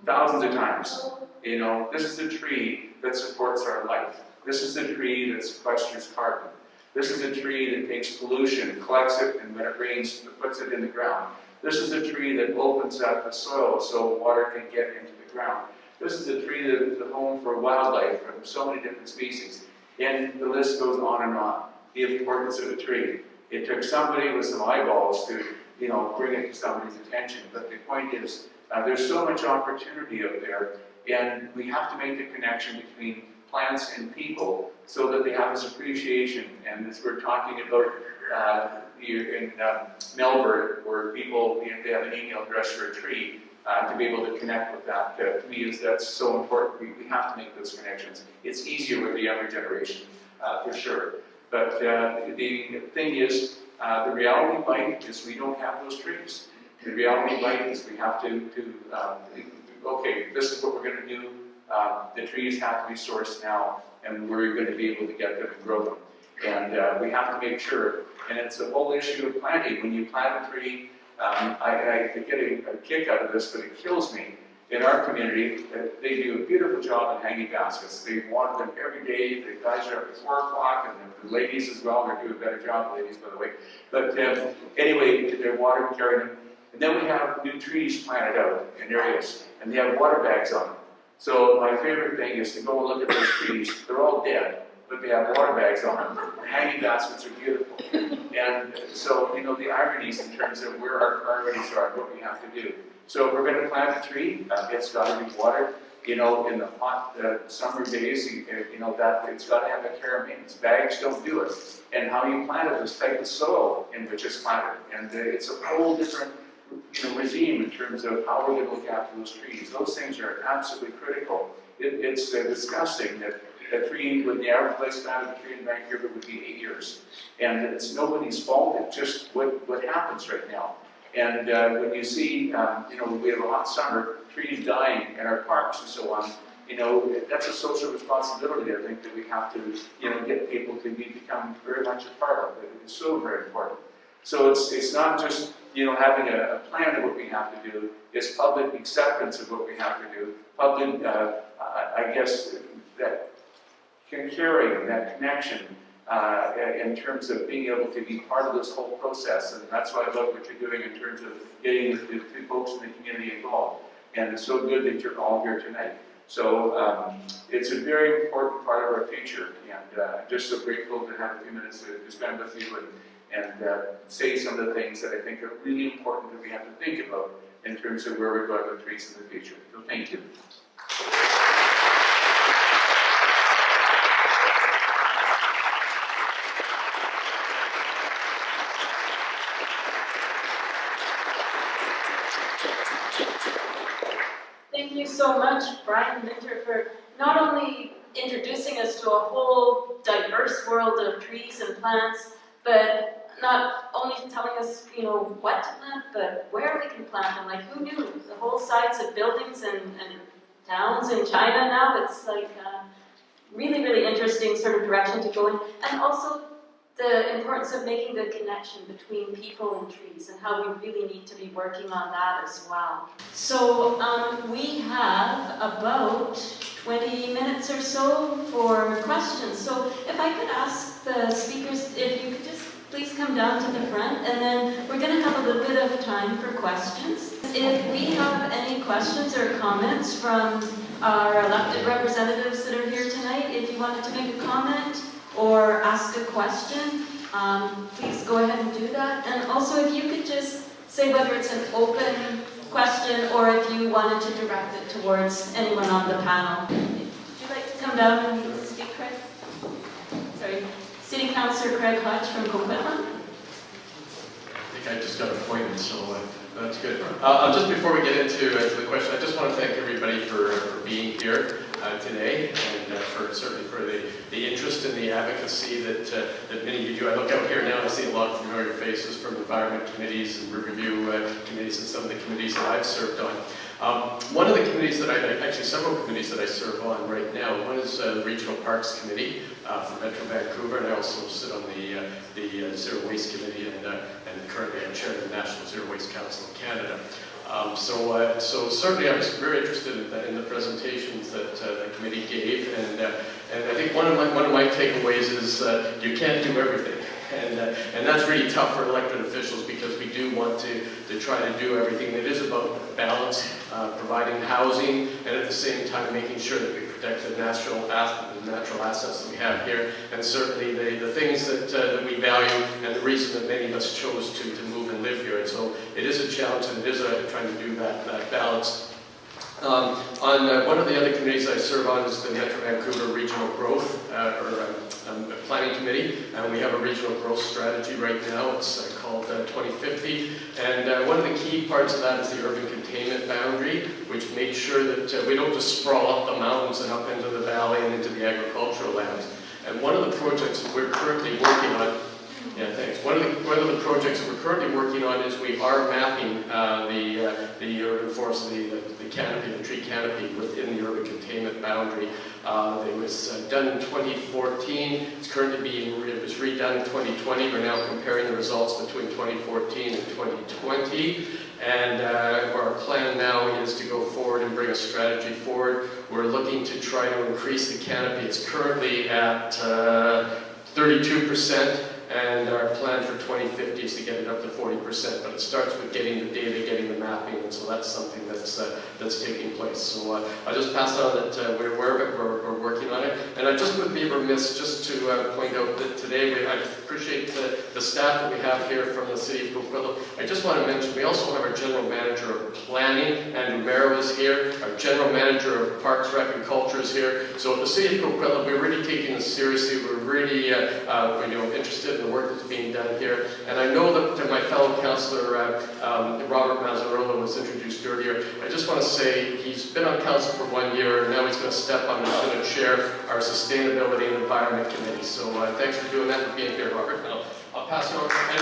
Thousands of times. This is a tree that supports our life. This is a tree that sequesters carbon. This is a tree that takes pollution, collects it, and when it rains, puts it in the ground. This is a tree that opens up the soil so water can get into the ground. This is a tree that is the home for wildlife from so many different species. And the list goes on and on. The importance of a tree. It took somebody with some eyeballs to, bring it to somebody's attention. But the point is, there's so much opportunity out there, and we have to make the connection between plants and people so that they have this appreciation. And as we're talking about in Melbourne, where people, they have an email address for a tree, to be able to connect with that. To me, that's so important. We have to make those connections. It's easier with the younger generation, for sure. But the thing is, the reality bite is we don't have those trees. The reality bite is we have to okay, this is what we're going to do. The trees have to be sourced now, and we're going to be able to get them and grow them. And we have to make sure, and it's a whole issue of planting. When you plant a tree, I get a kick out of this, but it kills me. In our community, they do a beautiful job in hanging baskets. They water them every day. The guys are up at 4 o'clock, and the ladies as well. They do a better job, ladies, by the way. But anyway, they're watering, carrying them. And then we have new trees planted out in areas, and they have water bags on them. So my favorite thing is to go and look at those trees. They're all dead, but they have water bags on them. The hanging baskets are beautiful. And so, the ironies in terms of where our priorities are and what we have to do. So if we're going to plant a tree, it's got to be watered. In the hot summer days, that it's got to have a care of maintenance. Bags don't do it. And how you plant it is type of soil in which it's planted. And it's a whole different regime in terms of how we're going to look after those trees. Those things are absolutely critical. It's disgusting that a tree, when the average lifespan of a tree in Vancouver would be 8 years. And it's nobody's fault, it's just what happens right now. And when you see, we have a hot summer, trees dying in our parks and so on, that's a social responsibility, I think, that we have to, get people to become very much a part of. It's so very important. So it's not just, having a plan of what we have to do, it's public acceptance of what we have to do, public, I guess, that caring, that connection, in terms of being able to be part of this whole process. And that's why I love what you're doing in terms of getting the folks in the community involved. And it's so good that you're all here tonight. So it's a very important part of our future. And I'm just so grateful to have a few minutes to spend with you and say some of the things that I think are really important that we have to think about in terms of where we're going with trees in the future. So thank you. Thank you so much, Brian Minter, for not only introducing us to a whole diverse world of trees and plants, but not only telling us, what to plant, but where we can plant them. Like, who knew? The whole sides of buildings and towns in China now, it's like really, really interesting sort of direction to go in. And also the importance of making the connection between people and trees and how we really need to be working on that as well. So we have about 20 minutes or so for questions. So if I could ask the speakers, if you could just please come down to the front, and then we're going to have a little bit of time for questions. If we have any questions or comments from our elected representatives that are here tonight, if you wanted to make a comment or ask a question, please go ahead and do that. And also, if you could just say whether it's an open question or if you wanted to direct it towards anyone on the panel. Would you like to come down and speak, Craig? Sorry. City Councillor Craig Hutch from Coquitlam. I think I just got appointed, so that's good. Just before we get into the question, I just want to thank everybody for being here today, and certainly for the interest and the advocacy that many of you do. I look out here now and I see a lot of familiar faces from environment committees and review committees and some of the committees that I've served on. One of the committees that actually several committees that I serve on right now, one is the Regional Parks Committee for Metro Vancouver, and I also sit on the Zero Waste Committee, and currently I'm chair of the National Zero Waste Council of Canada. So certainly I was very interested in the presentations that the committee gave, and I think one of my takeaways is you can't do everything. And that's really tough for elected officials because we do want to try to do everything. It is about balance, providing housing, and at the same time making sure that we protect the natural assets that we have here, and certainly the things that we value, and the reason that many of us chose to move and live here. And so it is a challenge, and it is trying to do that balance. On one of the other committees I serve on is the Metro Vancouver Regional Growth Planning Committee, and we have a regional growth strategy right now. It's called 2050, and one of the key parts of that is the urban containment boundary, which makes sure that we don't just sprawl up the mountains and up into the valley and into the agricultural lands. And one of the projects that we're currently working on, yeah, thanks. One of the projects that we're currently working on is we are mapping the urban forest, the canopy, the tree canopy within the urban containment boundary. It was done in 2014. It's currently it was redone in 2020. We're now comparing the results between 2014 and 2020. And our plan now is to go forward and bring a strategy forward. We're looking to try to increase the canopy. It's currently at 32%. And our plan for 2050 is to get it up to 40%, but it starts with getting the data, getting the mapping, and so that's something that's taking place. So I just passed on that we're aware of it, we're working on it, and I just would be remiss just to point out that today I appreciate the staff that we have here from the City of Coquitlam. I just want to mention we also have our General Manager of Planning, Andrew Merrill is here, our General Manager of Parks, Rec and Culture is here. So at the City of Coquitlam, we're really taking this seriously. We're really interested in the work that's being done here. And I know that my fellow councillor, Robert Mazzarola, was introduced earlier. I just want to say he's been on council for 1 year, and now he's going to step on and he's going to chair our Sustainability and Environment Committee. So thanks for doing that and being here, Robert. Now, I'll pass it on to Erin.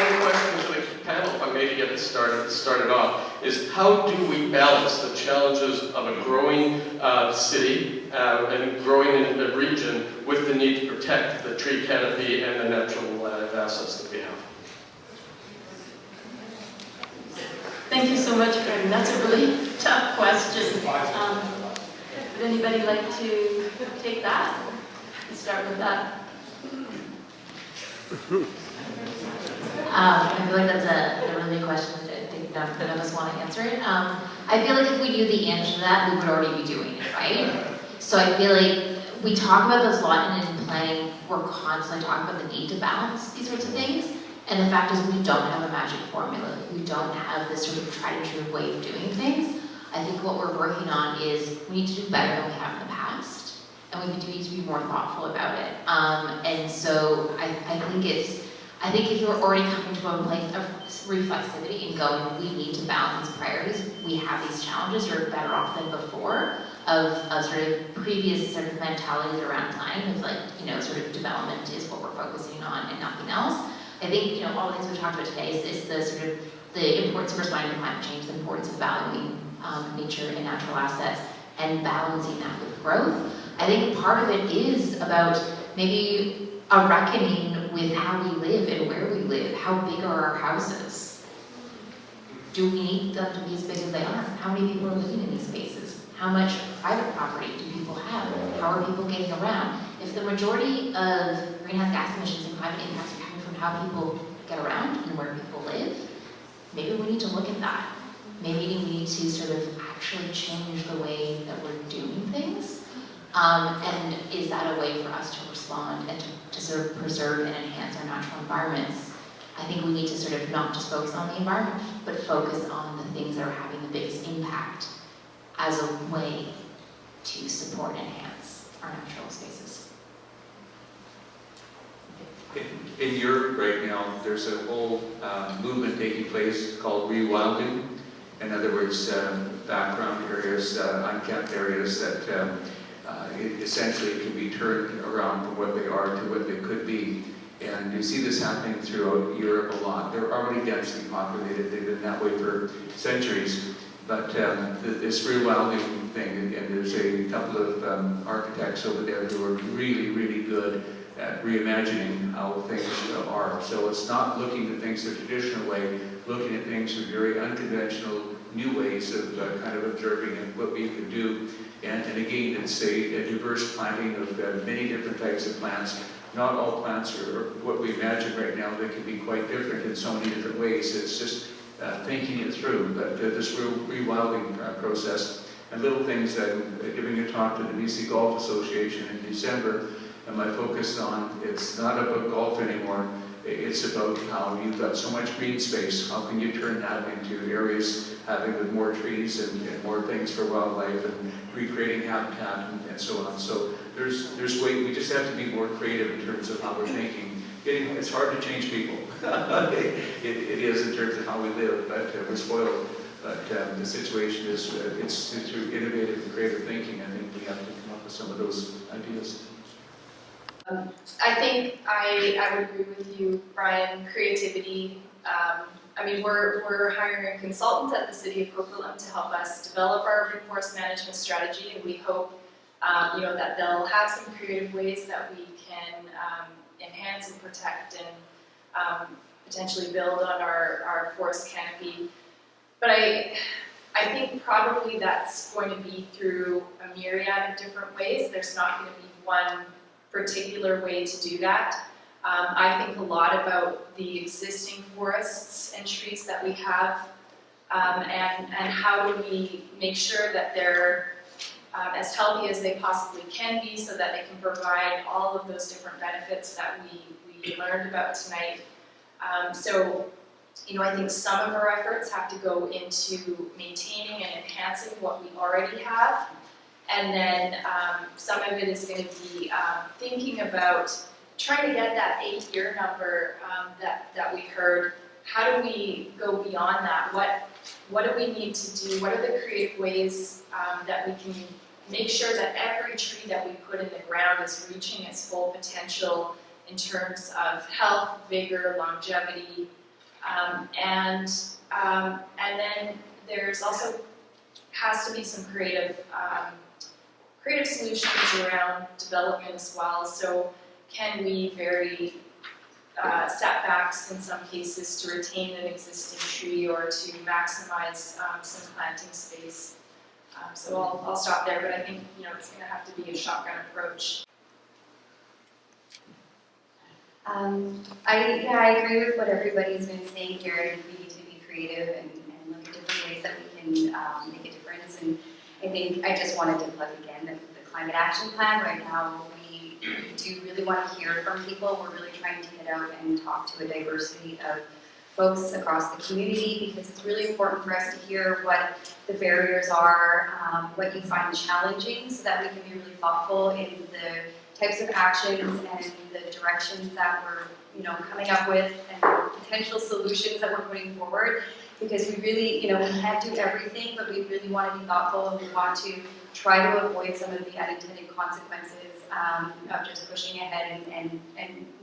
One question to the panel, if I may get it started off, is how do we balance the challenges of a growing city and growing in the region with the need to protect the tree canopy and the natural assets that we have? Thank you so much, Karin. That's a really tough question. Would anybody like to take that? Let's start with that. I feel like that's a really good question. I think none of us want to answer it. I feel like if we knew the answer to that, we would already be doing it, right? So I feel like we talk about this a lot, and in planning, we're constantly talking about the need to balance these sorts of things. And the fact is, we don't have a magic formula. We don't have this sort of tried and true way of doing things. I think what we're working on is we need to do better than we have in the past, and we need to be more thoughtful about it. And so I think if you're already coming to a place of reflexivity and going, we need to balance these priorities, we have these challenges, you're better off than before of sort of previous sort of mentalities around planning of like, sort of development is what we're focusing on and nothing else. I think, all the things we've talked about today is the sort of the importance of responding to climate change, the importance of valuing nature and natural assets and balancing that with growth. I think part of it is about maybe a reckoning with how we live and where we live. How big are our houses? Do we need them to be as big as they are? How many people are living in these spaces? How much private property do people have? How are people getting around? If the majority of greenhouse gas emissions and climate impacts are coming from how people get around and where people live, maybe we need to look at that. Maybe we need to sort of actually change the way that we're doing things. And is that a way for us to respond and to sort of preserve and enhance our natural environments? I think we need to sort of not just focus on the environment, but focus on the things that are having the biggest impact as a way to support and enhance our natural spaces. In Europe right now, there's a whole movement taking place called rewilding. In other words, background areas, unkept areas that essentially can be turned around from what they are to what they could be. And you see this happening throughout Europe a lot. They're already densely populated. They've been that way for centuries. But this rewilding thing, and there's a couple of architects over there who are really, really good at reimagining how things are. So it's not looking at things the traditional way, looking at things in very unconventional, new ways of kind of observing and what we could do. And again, it's a diverse planting of many different types of plants. Not all plants are what we imagine right now. They can be quite different in so many different ways. It's just thinking it through, but this real rewilding process and little things that giving a talk to the BC Golf Association in December, and my focus on it's not about golf anymore. It's about how you've got so much green space. How can you turn that into areas having with more trees and more things for wildlife and recreating habitat and so on. So there's way we just have to be more creative in terms of how we're thinking. It's hard to change people. it is in terms of how we live, but we're spoiled. But the situation is it's through innovative and creative thinking. I think we have to come up with some of those ideas. I think I would agree with you, Brian. Creativity. I mean, we're hiring a consultant at the City of Coquitlam to help us develop our urban forest management strategy, and we hope, that they'll have some creative ways that we can enhance and protect and potentially build on our forest canopy. But I think probably that's going to be through a myriad of different ways. There's not going to be one particular way to do that. I think a lot about the existing forests and trees that we have, and how do we make sure that they're as healthy as they possibly can be, so that they can provide all of those different benefits that we learned about tonight. I think some of our efforts have to go into maintaining and enhancing what we already have. And then some of it is going to be thinking about trying to get that 8-year number that we heard. How do we go beyond that? What do we need to do? What are the creative ways that we can make sure that every tree that we put in the ground is reaching its full potential in terms of health, vigor, longevity, and then there's also has to be some creative solutions around development as well. So can we vary setbacks in some cases to retain an existing tree or to maximize some planting space? So I'll stop there, but I think it's going to have to be a shotgun approach. I agree with what everybody's been saying here. We need to be creative and look at different ways that we can make a difference. And I think I just wanted to plug again the climate action plan. Right now, we do really want to hear from people. We're really trying to get out and talk to a diversity of folks across the community, because it's really important for us to hear what the barriers are, what you find challenging, so that we can be really thoughtful in the types of actions and the directions that we're coming up with and the potential solutions that we're putting forward. Because we really, we can't do everything, but we really want to be thoughtful, and we want to try to avoid some of the unintended consequences of just pushing ahead and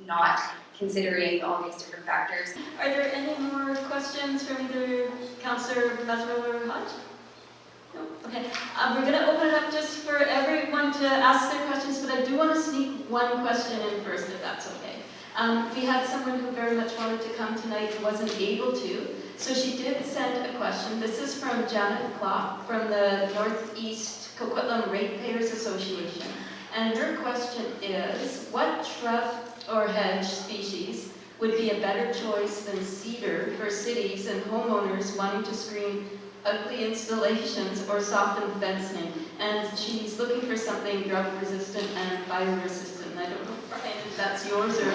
not considering all these different factors. Are there any more questions from either Councillor Muswell or Hodge? No? Okay. We're going to open it up just for everyone to ask their questions, but I do want to sneak one question in first, if that's okay. We had someone who very much wanted to come tonight and wasn't able to, so she did send a question. This is from Janet Klopp from the Northeast Coquitlam Ratepayers Association. And her question is, what shrub or hedge species would be a better choice than cedar for cities and homeowners wanting to screen ugly installations or soften fencing? And she's looking for something drug resistant and fire resistant. I don't know, Brian, if that's yours or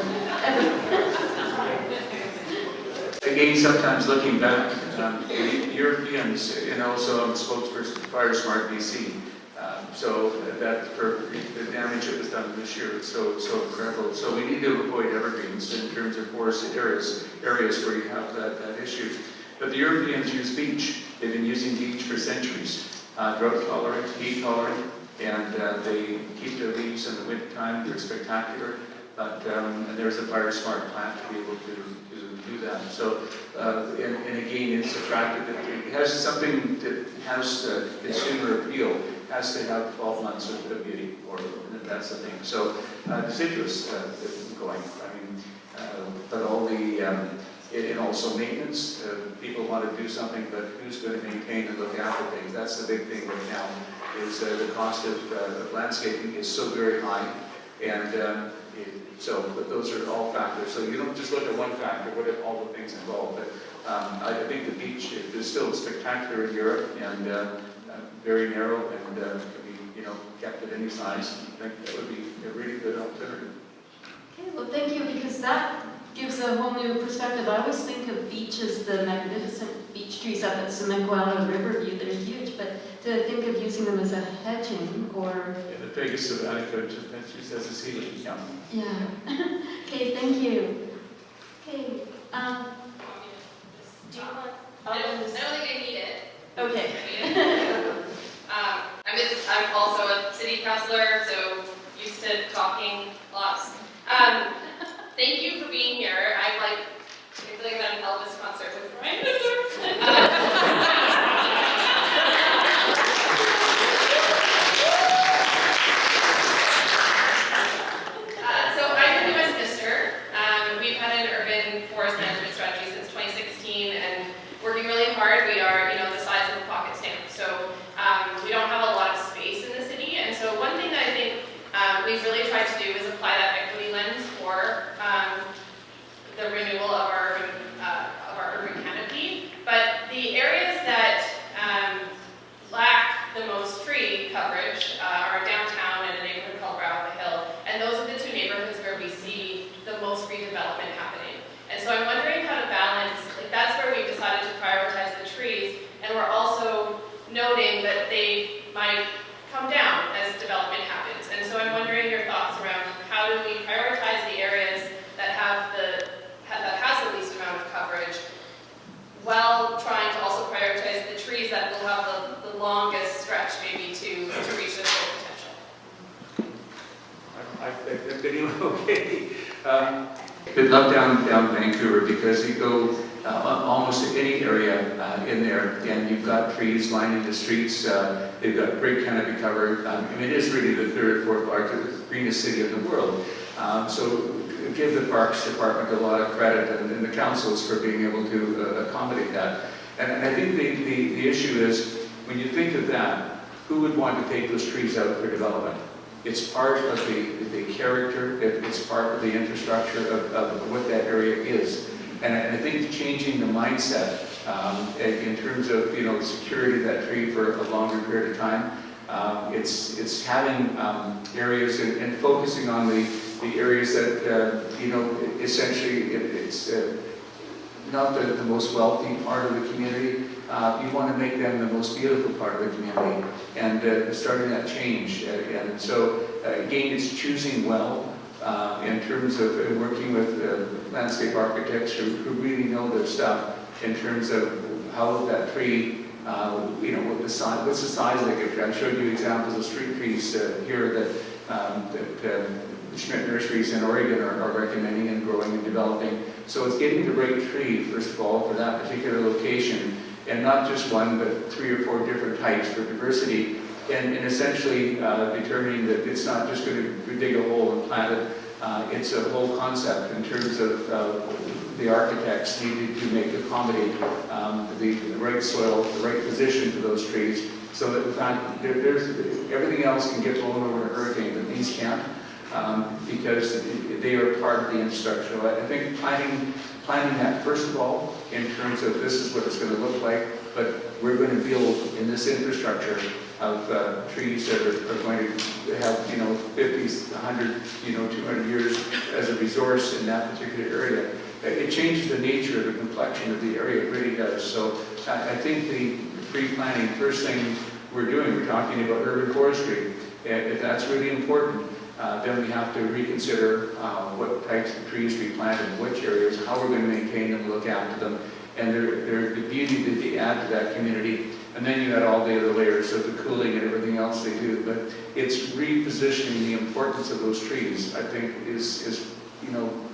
Again, sometimes looking back, Europeans, and also I'm a spokesperson for Fire Smart BC. So that for the damage that was done this year is so incredible. So we need to avoid evergreens in terms of forested areas where you have that issue. But the Europeans use beech. They've been using beech for centuries. Drought tolerant, heat tolerant, and they keep their leaves in the wintertime. They're spectacular. But and there's a fire smart plant to be able to do that. So and again, it's attractive. It has something that has consumer appeal. has to have 12 months of beauty, or that's the thing. So deciduous going. I mean, but all the and also maintenance. People want to do something, but who's going to maintain and look after things? That's the big thing right now. Is the cost of landscaping is so very high, and but those are all factors. So you don't just look at one factor, what are all the things involved. But I think the beach is still spectacular in Europe, and very narrow, and can be kept at any size. I think that would be a really good alternative. Okay, well, thank you, because that gives a whole new perspective. I always think of beaches, the magnificent beech trees up at Semequala Riverview that are huge, but to think of using them as a hedging or... Yeah, the biggest of adequate, that's used as a ceiling, yeah. Yeah. Okay, thank you. Okay, do you want... I don't think I need it. Okay. I'm also a city councilor, so used to talking lots. Thank you for being here. I feel like I'm at an Elvis concert with Ryan. So I'm the newest sister. We've had an urban forest management strategy since 2016, and working really hard. We are, the size of a pocket stamp. So we don't have a lot of space in the city, and so one thing that I think we've really tried to do is apply that equity lens for the renewal of our urban canopy. But the areas that lack the most tree coverage are downtown and a neighborhood called Brow of the Hill, and those are the two neighborhoods where we see the most redevelopment happening. And so I'm wondering how to balance, that's where we've decided to prioritize the trees, and we're also noting that they might come down as development happens. And so I'm wondering your thoughts around how do we prioritize the areas that has the least amount of coverage, while trying to also prioritize the trees that will have the longest stretch maybe to reach their full potential. I've been okay. Been love down Vancouver, because you go almost to any area in there, and you've got trees lining the streets. They've got great canopy cover. It is really the third, fourth largest, greenest city in the world. So give the Parks Department a lot of credit, and the councils for being able to accommodate that. And I think the issue is, when you think of that, who would want to take those trees out for development? It's part of the character, it's part of the infrastructure of what that area is. And I think changing the mindset in terms of the security of that tree for a longer period of time, it's having areas and focusing on the areas that essentially it's not the most wealthy part of the community. You want to make them the most beautiful part of the community, and starting that change. And so again, it's choosing well. In terms of working with landscape architects who really know their stuff in terms of how that tree, what's the size of the tree. I showed you examples of street trees here that the Schmidt nurseries in Oregon are recommending and growing and developing. So it's getting the right tree, first of all, for that particular location, and not just one, but 3 or 4 different types for diversity. And essentially determining that it's not just going to dig a hole and plant it. It's a whole concept in terms of the architects needed to accommodate the right soil, the right position for those trees, so that in fact everything else can get blown over in a hurricane, but these can't, because they are part of the infrastructure. So I think planning that first of all in terms of this is what it's going to look like, but we're going to build in this infrastructure of trees that are going to have 50, 100, 200 years as a resource in that particular area. It changes the nature of the complexion of the area, it really does. So I think the pre-planning, first thing we're doing, we're talking about urban forestry. And if that's really important, then we have to reconsider what types of trees we plant in which areas, how we're going to maintain them, look after them, and the beauty that they add to that community. And then you add all the other layers of the cooling and everything else they do. But it's repositioning the importance of those trees, I think, is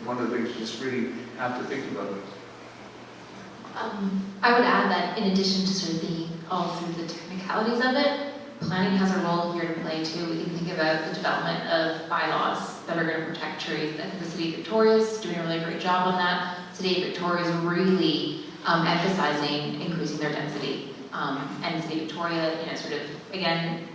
one of the things you just really have to think about. I would add that in addition to sort of all through the technicalities of it, planning has a role here to play too. We can think about the development of bylaws that are going to protect trees. I think the City of Victoria is doing a really great job on that. City of Victoria is really emphasizing increasing their density. And City of Victoria, sort of, again,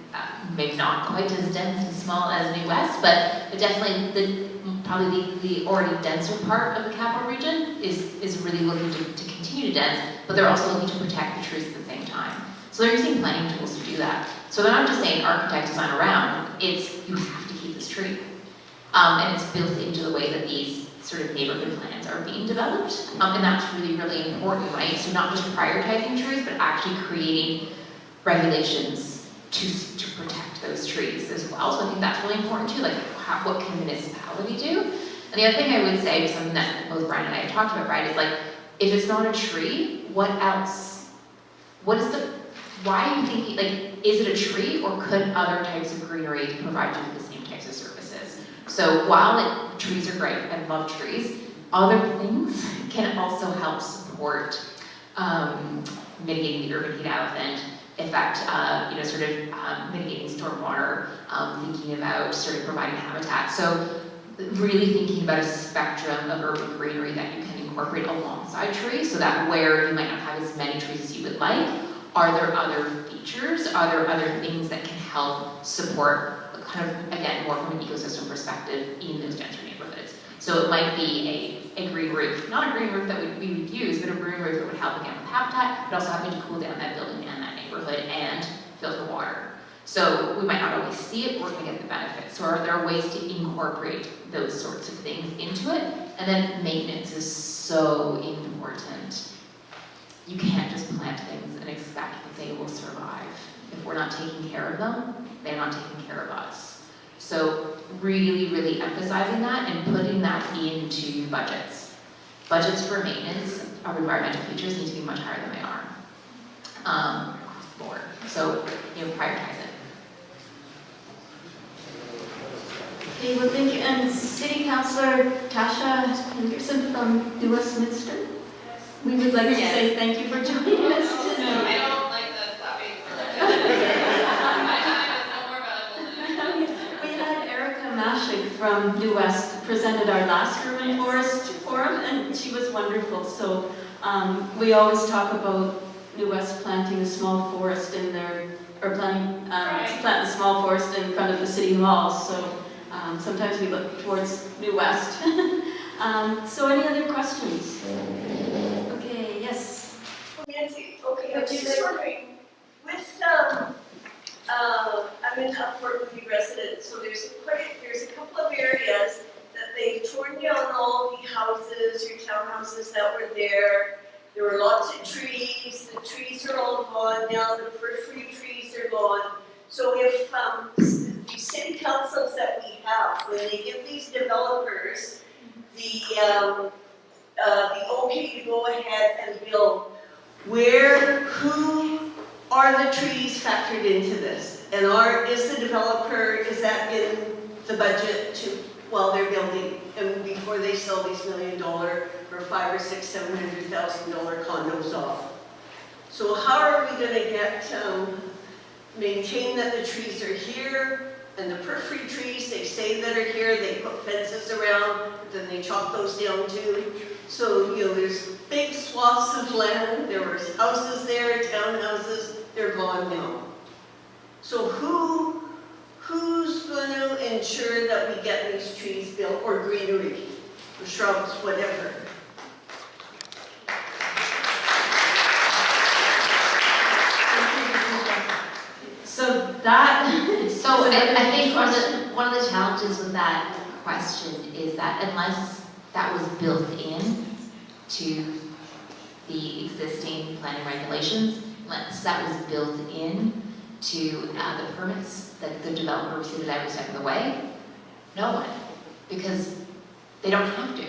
maybe not quite as dense and small as New West, but definitely probably the already denser part of the capital region is really looking to continue to dense, but they're also looking to protect the trees at the same time. So they're using planning tools to do that. So they're not just saying architect design around, it's you have to keep this tree. And it's built into the way that these sort of neighborhood plans are being developed. And that's really, really important, right? So not just prioritizing trees, but actually creating regulations to protect those trees as well. So I think that's really important too, like what can a municipality do? And the other thing I would say, something that both Brian and I have talked about, right, is like, if it's not a tree, what else? Why are you thinking, like, is it a tree or could other types of greenery provide you with the same types of services? So while trees are great, I love trees, other things can also help support mitigating the urban heat island effect, mitigating stormwater, thinking about sort of providing habitat. So really thinking about a spectrum of urban greenery that you can incorporate alongside trees, so that where you might not have as many trees as you would like, are there other features, are there other things that can help support kind of, again, more from an ecosystem perspective in those denser neighborhoods. So it might be a green roof, not a green roof that we would use, but a green roof that would help again with habitat, but also helping to cool down that building and that neighborhood and filter water. So we might not always see it, we're going to get the benefits. So there are ways to incorporate those sorts of things into it. And then maintenance is so important. You can't just plant things and expect that they will survive. If we're not taking care of them, they're not taking care of us. So really, really emphasizing that and putting that into budgets. Budgets for maintenance of environmental features need to be much higher than they are across the board. So, prioritize it. Okay, well, thank you. And City Councillor Tasha Henderson from New Westminster. We would like to say thank you for joining us today. I don't like the clapping for my time is no more valuable than We had Erica Mashik from New West presented our last Urban Forest Forum, and she was wonderful. So we always talk about New West planting a small forest in their, or planting to plant a small forest in front of the city hall. So sometimes we look towards New West. So any other questions? Okay, yes. Nancy, okay, I was just wondering, with, I'm an Upward Moody resident, so there's a couple of areas that they've torn down all the houses, your townhouses that were there. There were lots of trees, the trees are all gone now, the periphery trees are gone. So if the city councils that we have, when they give these developers the okay to go ahead and build, who are the trees factored into this? And is the developer, is that in the budget while they're building and before they sell these $1 million or $500,000 or $600,000, $700,000 condos off? So how are we going to maintain that the trees are here? And the periphery trees, they say that are here, they put fences around, but then they chop those down too. So, there's big swaths of land, there were houses there, townhouses, they're gone now. So who's going to ensure that we get these trees built, or greenery, or shrubs, whatever? So I think one of the challenges with that question is that unless that was built in to the existing planning regulations, unless that was built in to the permits that the developer received every step of the way, no one, because they don't have to.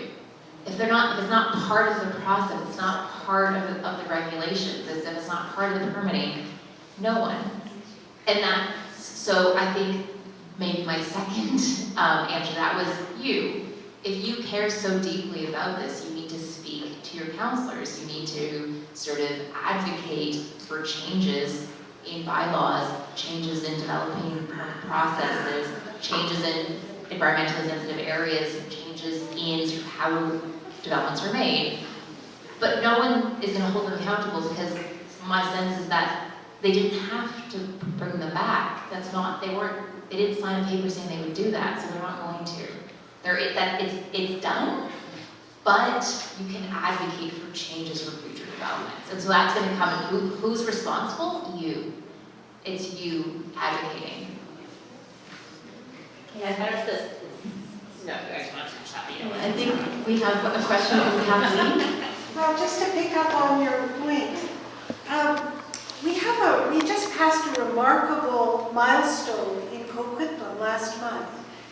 If it's not part of the process, it's not part of the regulations, if it's not part of the permitting, no one. And so I think maybe my second answer to that was you. If you care so deeply about this, you need to speak to your counselors. You need to sort of advocate for changes in bylaws, changes in developing processes, changes in environmentally sensitive areas, changes in sort of how developments are made. But no one is going to hold them accountable because my sense is that they didn't have to bring them back. That's not, they didn't sign a paper saying they would do that, so they're not going to. It's done, but you can advocate for changes for future developments. And so that's going to come, who's responsible? You. It's you advocating. Yeah, I don't know if this, no, you guys want to chat, you know. I think we have a question from Kathleen. Well, just to pick up on your point, we just passed a remarkable milestone in Coquitlam last month.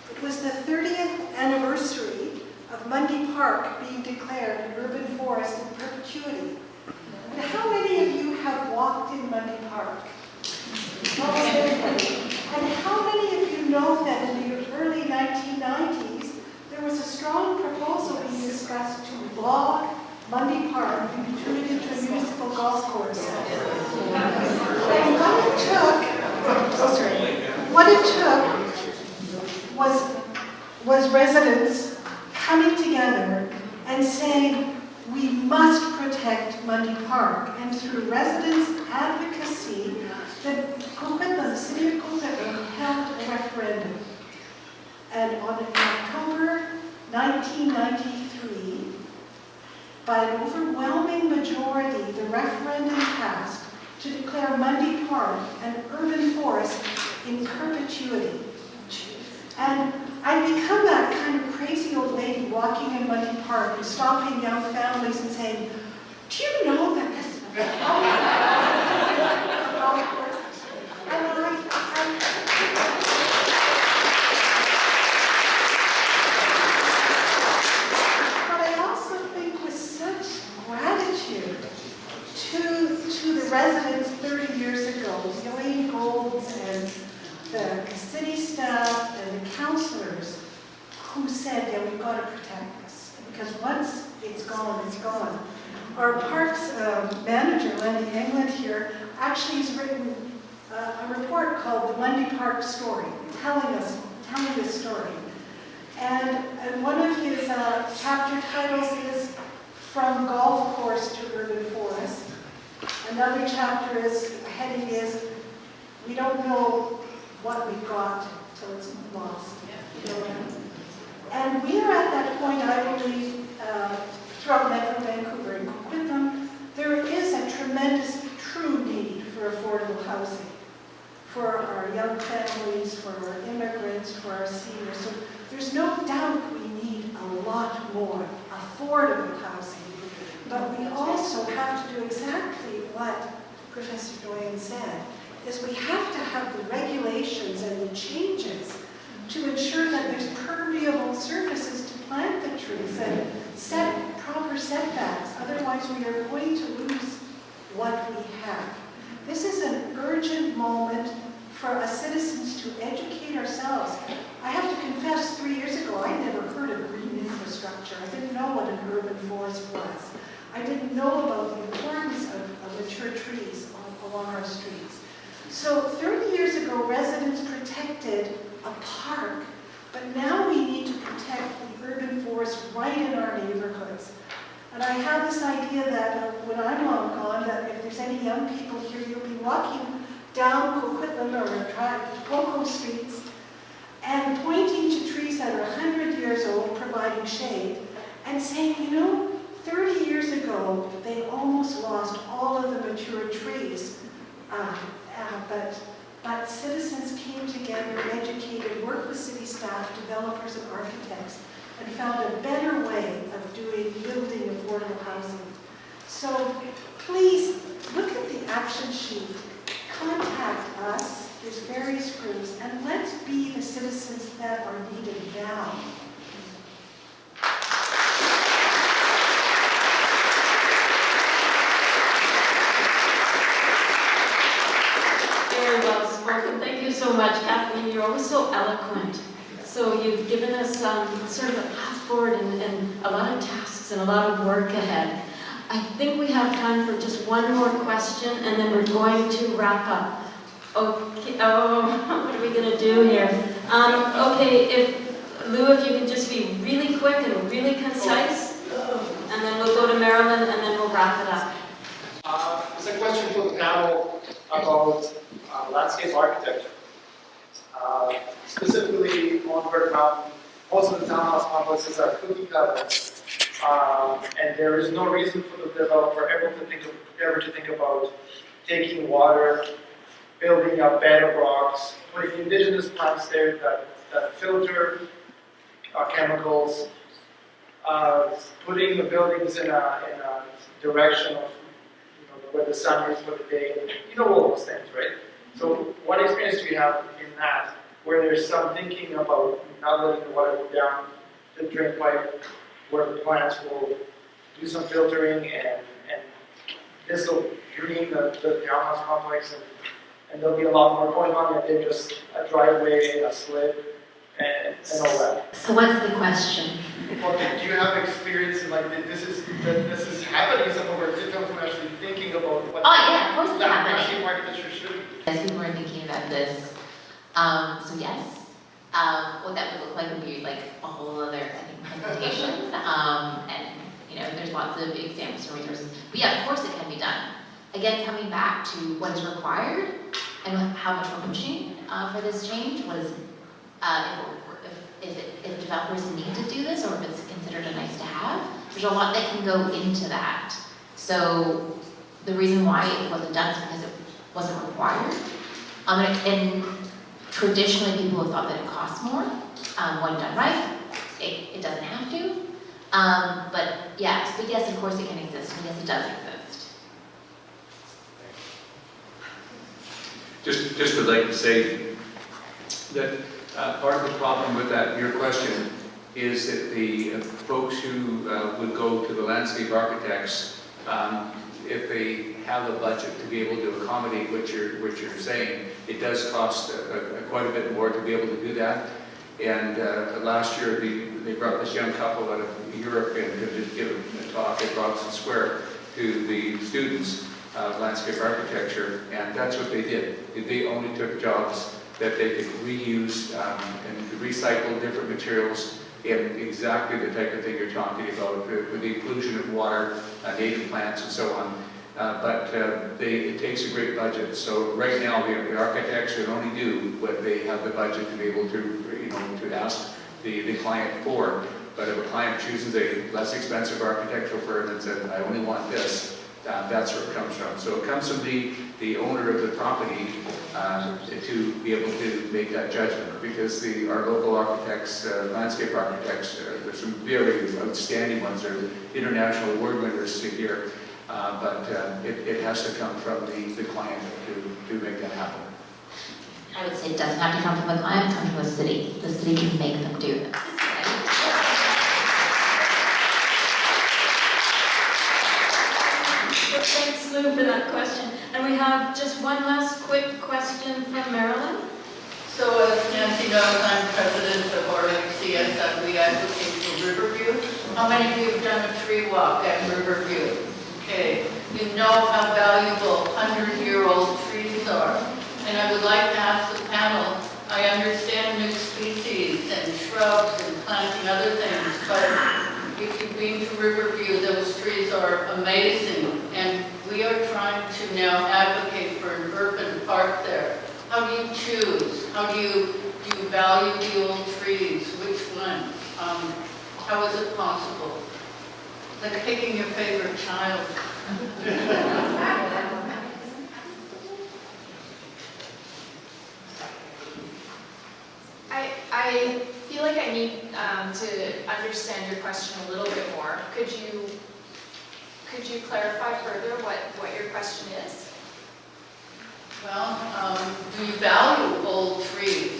It was the 30th anniversary of Mundy Park being declared an urban forest in perpetuity. And how many of you have walked in Mundy Park? Almost everybody. And how many of you know that in the early 1990s, there was a strong proposal being discussed to log Mundy Park and turn it into a municipal golf course? And what it took was residents coming together and saying, we must protect Mundy Park. And through residents' advocacy, the City of Coquitlam held a referendum. And on October 1993, by an overwhelming majority, the referendum passed to declare Mundy Park an urban forest in perpetuity. And I've become that kind of crazy old lady walking in Mundy Park and stopping young families and saying, do you know that this is a golf course? But I also think with such gratitude to the residents 30 years ago, the Elaine Golds and the city staff and the councillors who said, yeah, we've got to protect this, because once it's gone, it's gone. Our parks manager, Lenny England here, actually has written a report called The Mundy Park Story, telling this story. And one of his chapter titles is From Golf Course to Urban Forest. Another chapter heading is We Don't Know What We've Got Till It's Lost. And we are at that point, I believe, throughout Metro Vancouver and Coquitlam, there is a tremendous, true need for affordable housing for our young families, for our immigrants, for our seniors. So there's no doubt we need a lot more affordable housing. But we also have to do exactly what Professor Doyon said, is we have to have the regulations and the changes to ensure that there's permeable surfaces to plant the trees and set proper setbacks. Otherwise, we are going to lose what we have. This is an urgent moment for us citizens to educate ourselves. I have to confess, 3 years ago, I never heard of green infrastructure. I didn't know what an urban forest was. I didn't know about the importance of mature trees along our streets. So 30 years ago, residents protected a park, but now we need to protect the urban forest right in our neighborhoods. And I have this idea that when I'm long gone, that if there's any young people here, you'll be walking down Coquitlam or Coco streets and pointing to trees that are 100 years old, providing shade, and saying, you know, 30 years ago, they almost lost all of the mature trees, but citizens came together, educated, worked with city staff, developers, and architects, and found a better way of building affordable housing. So please look at the action sheet, contact us, there's various groups, and let's be the citizens that are needed now. Very well spoken. Thank you so much, Kathleen. You're always so eloquent. So you've given us sort of a path forward and a lot of tasks and a lot of work ahead. I think we have time for just one more question, and then we're going to wrap up. Okay, oh, what are we gonna do here? Okay, Lou, if you can just be really quick and really concise, and then we'll go to Marilyn, and then we'll wrap it up. It's a question for the panel about landscape architecture. Specifically on Burke Mountain, most of the townhouse complexes are cookie cutter, and there is no reason for the developer ever to think about taking water, building a bed of rocks, putting indigenous plants there that filter chemicals, putting the buildings in a direction of where the sun is for the day, all those things, right? So what experience do you have in that, where there's some thinking about not letting the water go down the drain pipe, where the plants will do some filtering and this will green the townhouse complex and there'll be a lot more going on than just a driveway and a slip and all that. So what's the question? Well, do you have experience in like this is happening somewhere where people are actually thinking about what of course it's that happening. architecture should be? As people are thinking about this, so yes, what that would look like would be like a whole other, presentation. And there's lots of examples and resources. But yeah, of course it can be done. Again, coming back to what is required and how much we're pushing for this change was if developers need to do this or if it's considered a nice to have. There's a lot that can go into that. So the reason why it wasn't done is because it wasn't required. And traditionally people have thought that it costs more. When done right, it doesn't have to. But yes, of course it can exist, and yes, it does exist. Just would like to say that part of the problem with your question is that the folks who would go to the landscape architects, if they have a budget to be able to accommodate what you're saying, it does cost quite a bit more to be able to do that. And last year they brought this young couple out of Europe in to give a talk at Robson Square to the students of landscape architecture, and that's what they did. They only took jobs that they could reuse and recycle different materials in exactly the type of thing you're talking about, with the inclusion of water, native plants, and so on. But it takes a great budget. So right now, the architects would only do what they have the budget to be able to, to ask the client for. But if a client chooses a less expensive architectural firm and says, I only want this, that's where it comes from. So it comes from the owner of the property to be able to make that judgment, because our local architects, landscape architects, there's some very outstanding ones. They're international award winners here, but it has to come from the client to make that happen. I would say it doesn't have to come from the client, it comes from the city. The city can make them do this. Thanks, Lou, for that question. And we have just one last quick question from Marilyn. So as Nancy knows, I'm president of RMCS and we advocate for Riverview. How many of you have done a tree walk at Riverview? Okay, you know how valuable 100-year-old trees are. And I would like to ask the panel, I understand new species and shrubs and planting other things, but if you've been to Riverview, those trees are amazing. And we are trying to now advocate for an urban park there. How do you choose? How do you value the old trees? Which ones? How is it possible? It's like picking your favorite child. I feel like I need to understand your question a little bit more. Could you clarify further what your question is? Well, do you value old trees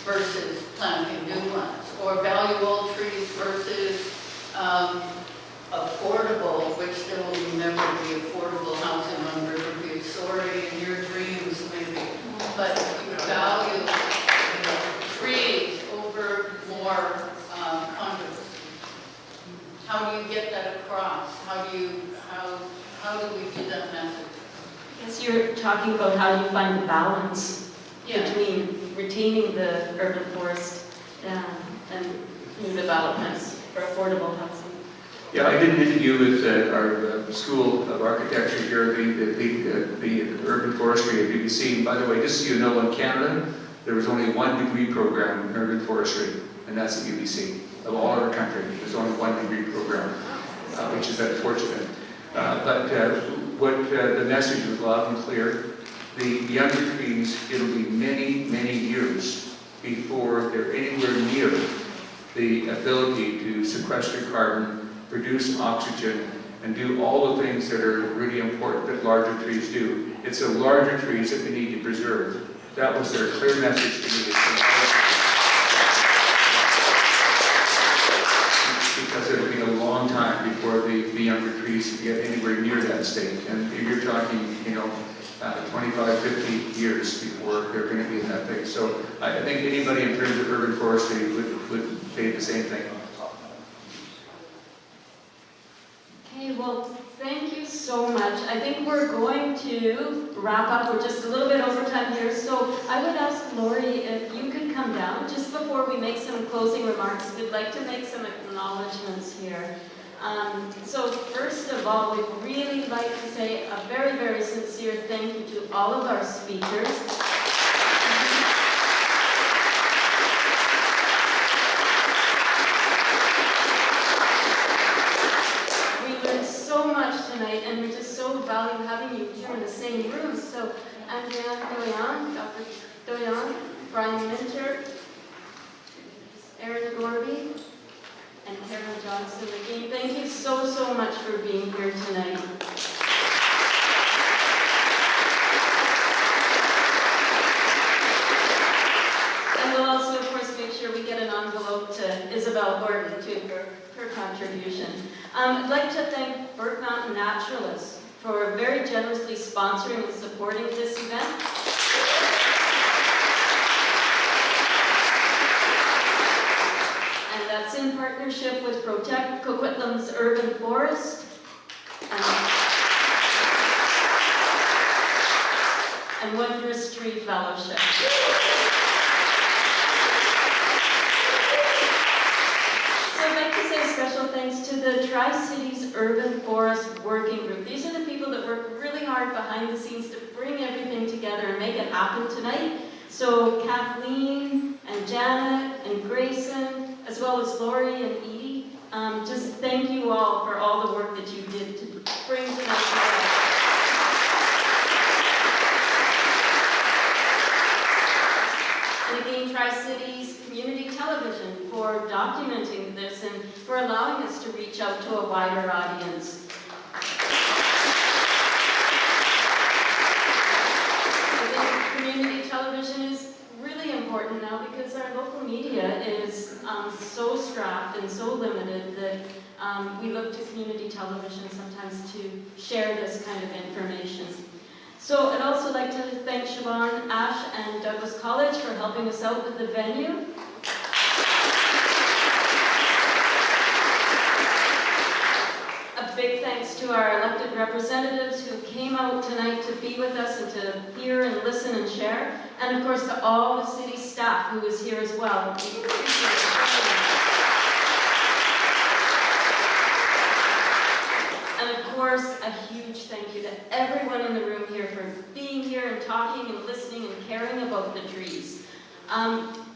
versus planting new ones? Or value old trees versus affordable, which there will never be affordable housing on Riverview. Sorry, in your dreams maybe. But you value trees over more condos. How do you get that across? How do you you're talking about how you find the balance Yeah. between retaining the urban forest and new developments for affordable housing. Yeah, I did an interview with our School of Architecture here, the urban forestry at BBC. And by the way, just so you know, in Canada, there was only 1 degree program in urban forestry, and that's at UBC. Of all our country, there's only 1 degree program, which is unfortunate. But what the message was loud and clear. The younger trees, it'll be many, many years before they're anywhere near the ability to sequester carbon, produce oxygen, and do all the things that are really important that larger trees do. It's the larger trees that we need to preserve. That was their clear message to me. Because it'll be a long time before the younger trees get anywhere near that state. And you're talking, 25, 50 years before they're going to be in that phase. So I think anybody in terms of urban forestry would say the same thing. Okay, well, thank you so much. I think we're going to wrap up. We're just a little bit over time here. So I would ask Lori if you could come down just before we make some closing remarks. We'd like to make some acknowledgements here. So first of all, we'd really like to say a very, very sincere thank you to all of our speakers. We learned so much tonight, and we just so value having you here in the same room. So Andréanne, Doyon, Dr. Doyon, Brian Minter, Erin, Gorby, and Karin Johnson again. Thank you so, so much for being here tonight. And we'll also, of course, make sure we get an envelope to Isabel Gordon, too, for her contribution. I'd like to thank Burke Naturalists for very generously sponsoring and supporting this event. And that's in partnership with Protect Coquitlam's Urban Forest and Wondrous Tree Fellowship. So I'd like to say special thanks to the Tri-Cities Urban Forest Working Group. These are the people that work really hard behind the scenes to bring everything together and make it happen tonight. So Kathleen and Janet and Grayson, as well as Lori and Edie, just thank you all for all the work that you did to bring tonight together. And again, Tri-Cities Community Television for documenting this and for allowing us to reach out to a wider audience. I think community television is really important now because our local media is so strapped and so limited that we look to community television sometimes to share this kind of information. So I'd also like to thank Siobhan, Ash, and Douglas College for helping us out with the venue. A big thanks to our elected representatives who came out tonight to be with us and to hear and listen and share. And of course to all the city staff who is here as well. And of course, a huge thank you to everyone in the room here for being here and talking and listening and caring about the trees.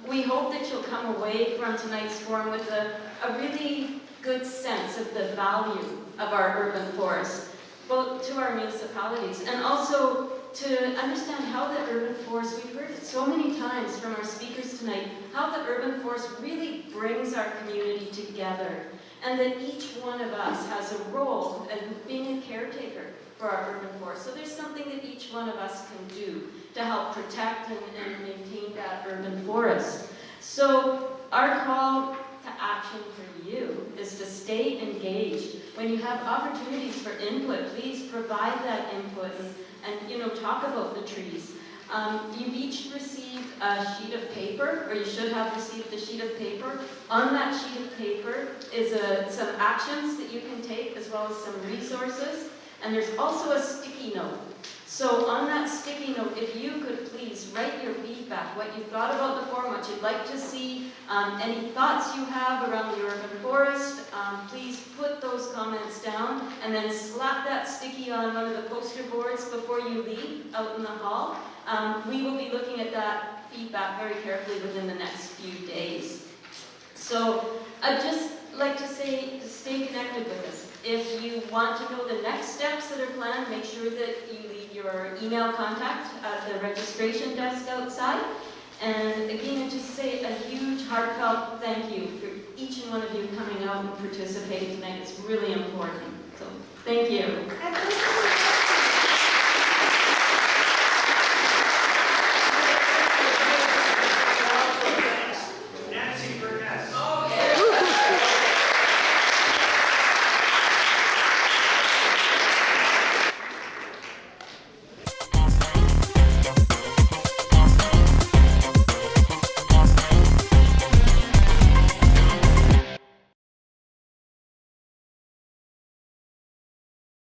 We hope that you'll come away from tonight's forum with a really good sense of the value of our urban forest, both to our municipalities and also to understand how the urban forest, we've heard it so many times from our speakers tonight, how the urban forest really brings our community together, and that each one of us has a role in being a caretaker for our urban forest. So there's something that each one of us can do to help protect and maintain that urban forest. So our call to action for you is to stay engaged. When you have opportunities for input, please provide that input and talk about the trees. You've each received a sheet of paper, or you should have received a sheet of paper. On that sheet of paper is some actions that you can take, as well as some resources. And there's also a sticky note. So on that sticky note, if you could please write your feedback, what you thought about the forum, what you'd like to see, any thoughts you have around the urban forest, please put those comments down and then slap that sticky on one of the poster boards before you leave out in the hall. We will be looking at that feedback very carefully within the next few days. So I'd just like to say, stay connected with us. If you want to know the next steps that are planned, make sure that you leave your email contact at the registration desk outside. And again, I just say a huge heartfelt thank you for each and one of you coming out and participating tonight. It's really important. So thank you.